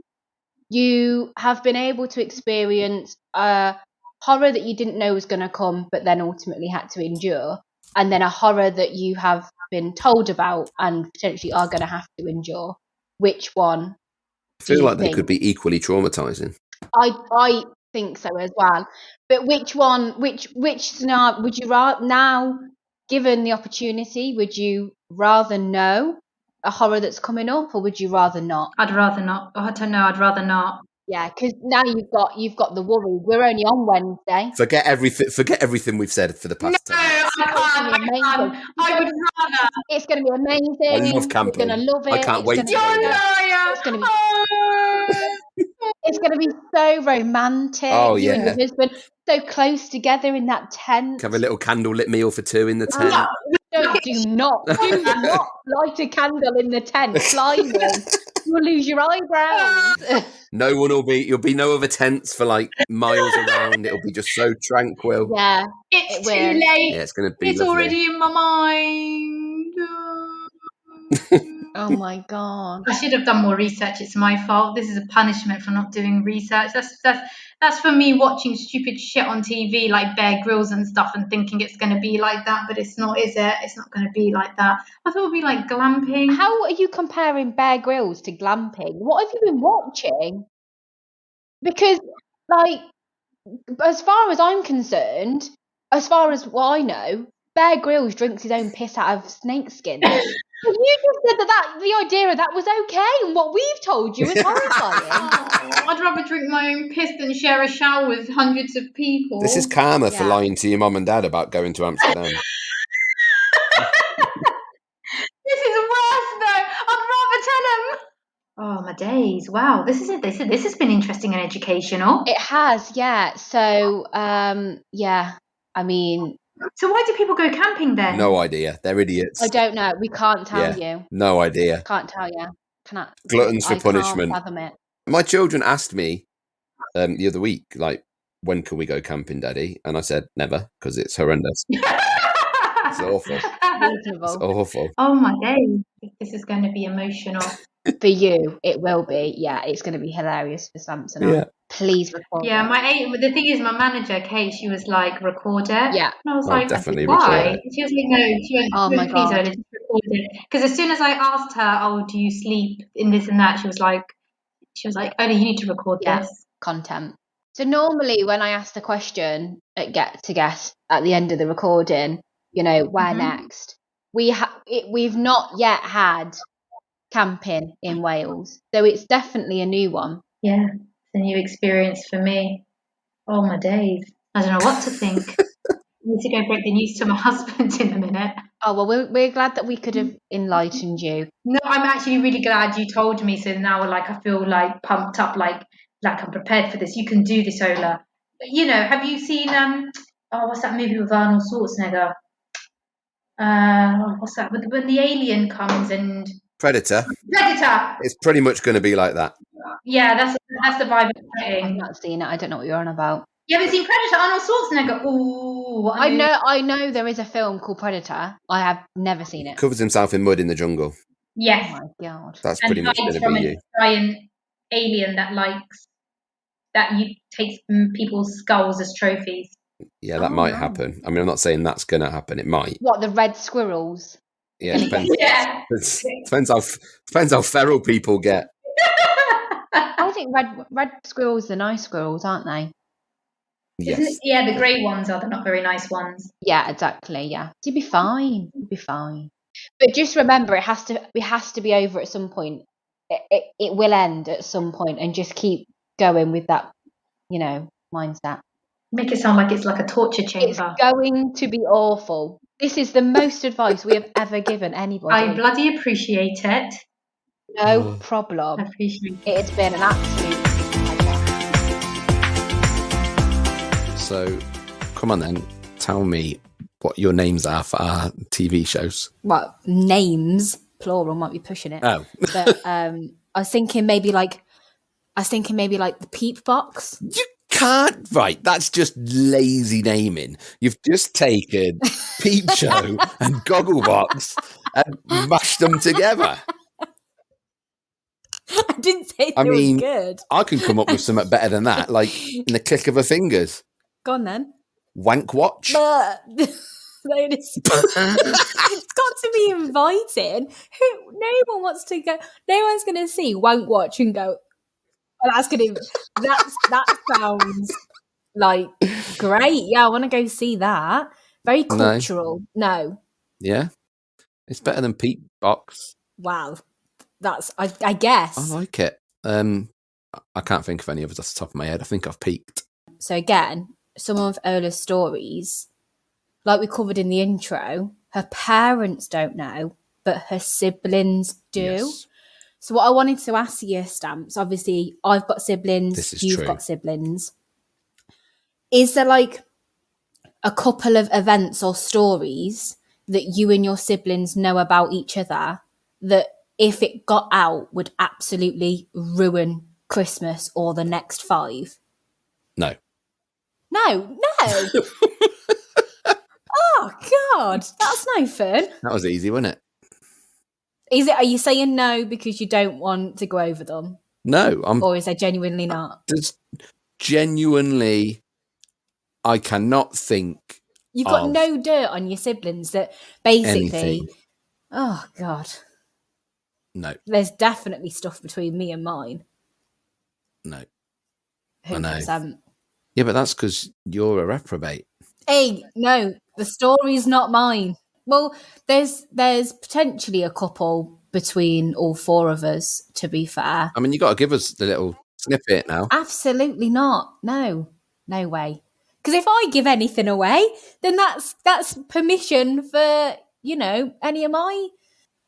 you have been able to experience a horror that you didn't know was going to come, but then ultimately had to endure, and then a horror that you have been told about and potentially are going to have to endure. Which one? I feel like they could be equally traumatizing. I think so as well. But which one? Which scenario would you rather now? Given the opportunity, would you rather know a horror that's coming up, or would you rather not? I'd rather not. I don't know. I'd rather not. Yeah, because now you've got the worry. We're only on Wednesday. Forget everything we've said for the past 10 minutes. I can't. I would rather. It's going to be amazing. I love camping. You're going to love it. I can't wait to You're go there. liar. It's going to be. It's going to be so romantic. Oh, You and yeah. your husband so close together in that tent. Have a little candlelit meal for two in the tent. Do not light a candle in the tent. Blimey. You'll lose your eyebrows. No one will be. You'll be no other tents for like miles around. It'll be just so tranquil. Yeah, It's it too will. late. Yeah, it's going to be. It's lovely. already in my mind. Oh my God. I should have done more research. It's my fault. This is a punishment for not doing research. That's for me watching stupid shit on TV like Bear Grylls and stuff and thinking it's going to be like that, but it's not, is it? It's not going to be like that. I thought it would be like glamping. How are you comparing Bear Grylls to glamping? What have you been watching? Because, like, as far as I'm concerned, as far as what I know, Bear Grylls drinks his own piss out of snake skin. You just said that the idea of that was okay, and what we've told you is horrifying. I'd rather drink my own piss than share a shower with hundreds of people. This is karma for Yeah. lying to your mum and dad about going to Amsterdam. This is worse though. I'd rather tell them. Oh my days! Wow, this is it. This has been interesting and educational. It has, yeah. So, yeah. I mean, So why do people go camping then? No idea. They're idiots. I don't know. We can't tell you. No idea. Can't tell you. Cannot. Gluttons for I punishment. Can't fathom it. My children asked me the other week, like, when can we go camping, Daddy? And I said, never, because it's horrendous. It's awful. It's Reasonable. awful. Oh my days! This is going to be emotional. For you, it will be. Yeah, it's going to be hilarious for Samson. Yeah. Please record. Yeah, it. the thing is, my manager Kate, she was like, record it. Yeah. And I was I'll like, definitely why? record She was like, no, she went, Oh my please, God. Ola, just record it. Because as soon as I asked her, oh, do you sleep in this and that, she was like, Ola, you need to record Yeah. this. Content. So normally when I ask the question at Get to Guest at the end of the recording, you know, where next? We've not yet had camping in Wales, so it's definitely a new one. Yeah, it's a new experience for me. Oh my days! I don't know what to think. I need to go break the news to my husband in a minute. Oh well, we're glad that we could have enlightened you. No, I'm actually really glad you told me. So now, like, I feel like pumped up, like I'm prepared for this. You can do this, Ola. You know, have you seen what's that movie with Arnold Schwarzenegger? What's that? When the alien comes and Predator. It's pretty much going to be like that. Yeah, that's the vibe I'm I've getting. not seen it. I don't know what you're on about. You haven't seen Predator? Arnold Schwarzenegger. Ooh, what a movie. I know there is a film called Predator. I have never seen it. Covers himself in mud in the jungle. Oh Yes, my God. That's and pretty much going hides to from be a you. giant alien that takes people's skulls as trophies. Yeah, that Oh, might no. happen. I mean, I'm not saying that's going to happen. It might. What, the red squirrels? Yeah, it depends. Yeah. Depends how feral people get. I think red squirrels are the nice squirrels, aren't they? Yes. Yeah, the grey ones are the not very nice ones. Yeah, exactly. Yeah, you'd be fine. You'd be fine. But just remember, it has to be over at some point. It will end at some point, and just keep going with that, you know, mindset. Make it sound like it's like a torture It's chamber. going to be awful. This is the most advice we have ever given anybody. I bloody appreciate it. No I problem. Appreciate it. It's been an absolute pleasure. So, come on then. Tell me what your names are for our TV shows. Well, names, plural, might be pushing it. Oh. But I was thinking maybe like the peep box. You can't, right? That's just lazy naming. You've just taken Peep Show and Gogglebox and mashed them together. I didn't say I they mean, were good. I can come up with something better than that, like in the click of her fingers. Go on then. Wank Watch. But it's got to be inviting. No one wants to go. No one's going to see Wank Watch and go, oh, that sounds like great. Yeah, I want to go see that. Very cultural. No. Yeah, it's better than Peep Box. Wow. That's I guess. I like it. I can't think of any others off the top of my head. I think I've peaked. So again, some of Ola's stories, like we covered in the intro, her parents don't know, but her siblings do. Yes. So what I wanted to ask you, Stamps, obviously I've got siblings, This is you've true. got siblings. Is there like a couple of events or stories that you and your siblings know about each other that if it got out would absolutely ruin Christmas or the next 5? No. No. Oh God, that's no fun. That was easy, wasn't it? Are you saying no because you don't want to go over them? No, Or is there genuinely not? just genuinely, I cannot think You've got of no dirt on your siblings that basically, anything. oh God, No, there's definitely stuff between me and mine. no. I know. 100%. Yeah, but that's because you're a reprobate. Hey, no, the story's not mine. Well, there's potentially a couple between all 4 of us, to be fair. I mean, you got to give us the little snip it now. Absolutely not. No way. Because if I give anything away, then that's permission for, any of my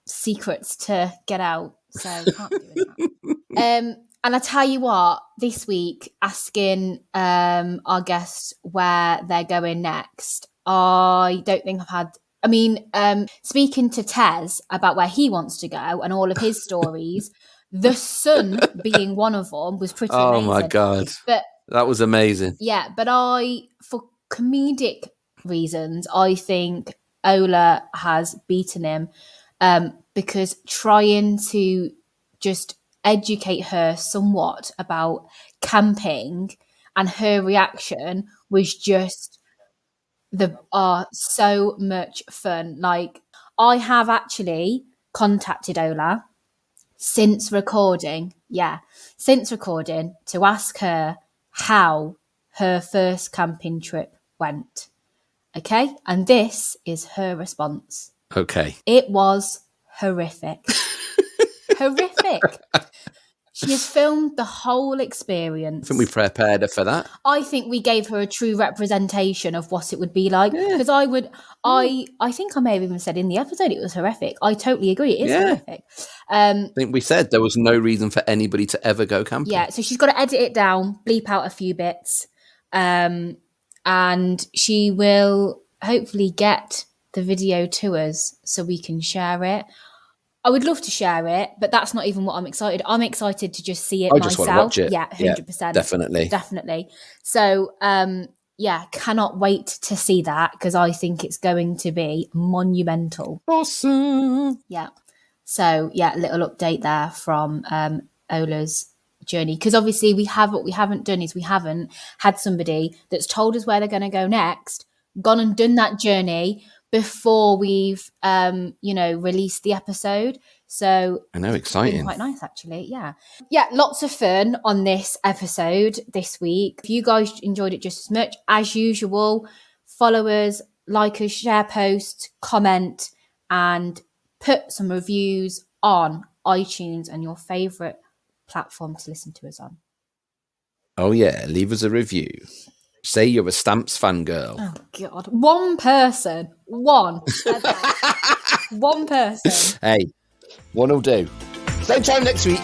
secrets to get out. So can't do that. And I tell you what, this week, asking our guests where they're going next, I don't think I've had... speaking to Tez about where he wants to go and all of his stories, the sun being one of them was pretty amazing. Oh my God. But that was amazing. Yeah, but for comedic reasons, I think Ola has beaten him because trying to just educate her somewhat about camping and her reaction was just so much fun. Like, I have actually contacted Ola since recording to ask her how her first camping trip went. Okay, and this is her response. Okay. It was horrific. Horrific. She has filmed the whole experience. I think we prepared her for that. I think we gave her a true representation of what it would be like. Because I think I may have even said in the episode it was horrific. I totally agree. It is horrific. I think we said there was no reason for anybody to ever go camping. Yeah, so she's got to edit it down, bleep out a few bits. And she will hopefully get the video to us so we can share it. I would love to share it, but that's not even what I'm excited. I'm excited to just see it myself. I just want to watch it. Yeah, 100%. Definitely. So, cannot wait to see that because I think it's going to be monumental. Awesome. Yeah. So, a little update there from Ola's journey. Because obviously what we haven't done is we haven't had somebody that's told us where they're going to go next, gone and done that journey before we've, released the episode. So I know, exciting. Quite nice, actually. Yeah. Yeah, lots of fun on this episode this week. If you guys enjoyed it just as much, as usual, follow us, like us, share posts, comment, and put some reviews on iTunes and your favourite platform to listen to us on. Oh, yeah. Leave us a review. Say you're a Stamps fangirl. Oh, God. One person. One. One person. Hey, one will do. Same time next week.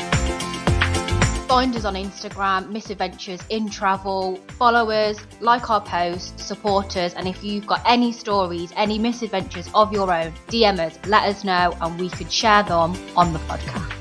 Find us on Instagram, Misadventures in Travel. Follow us, like our posts, support us, and if you've got any stories, any misadventures of your own, DM us, let us know, and we could share them on the podcast.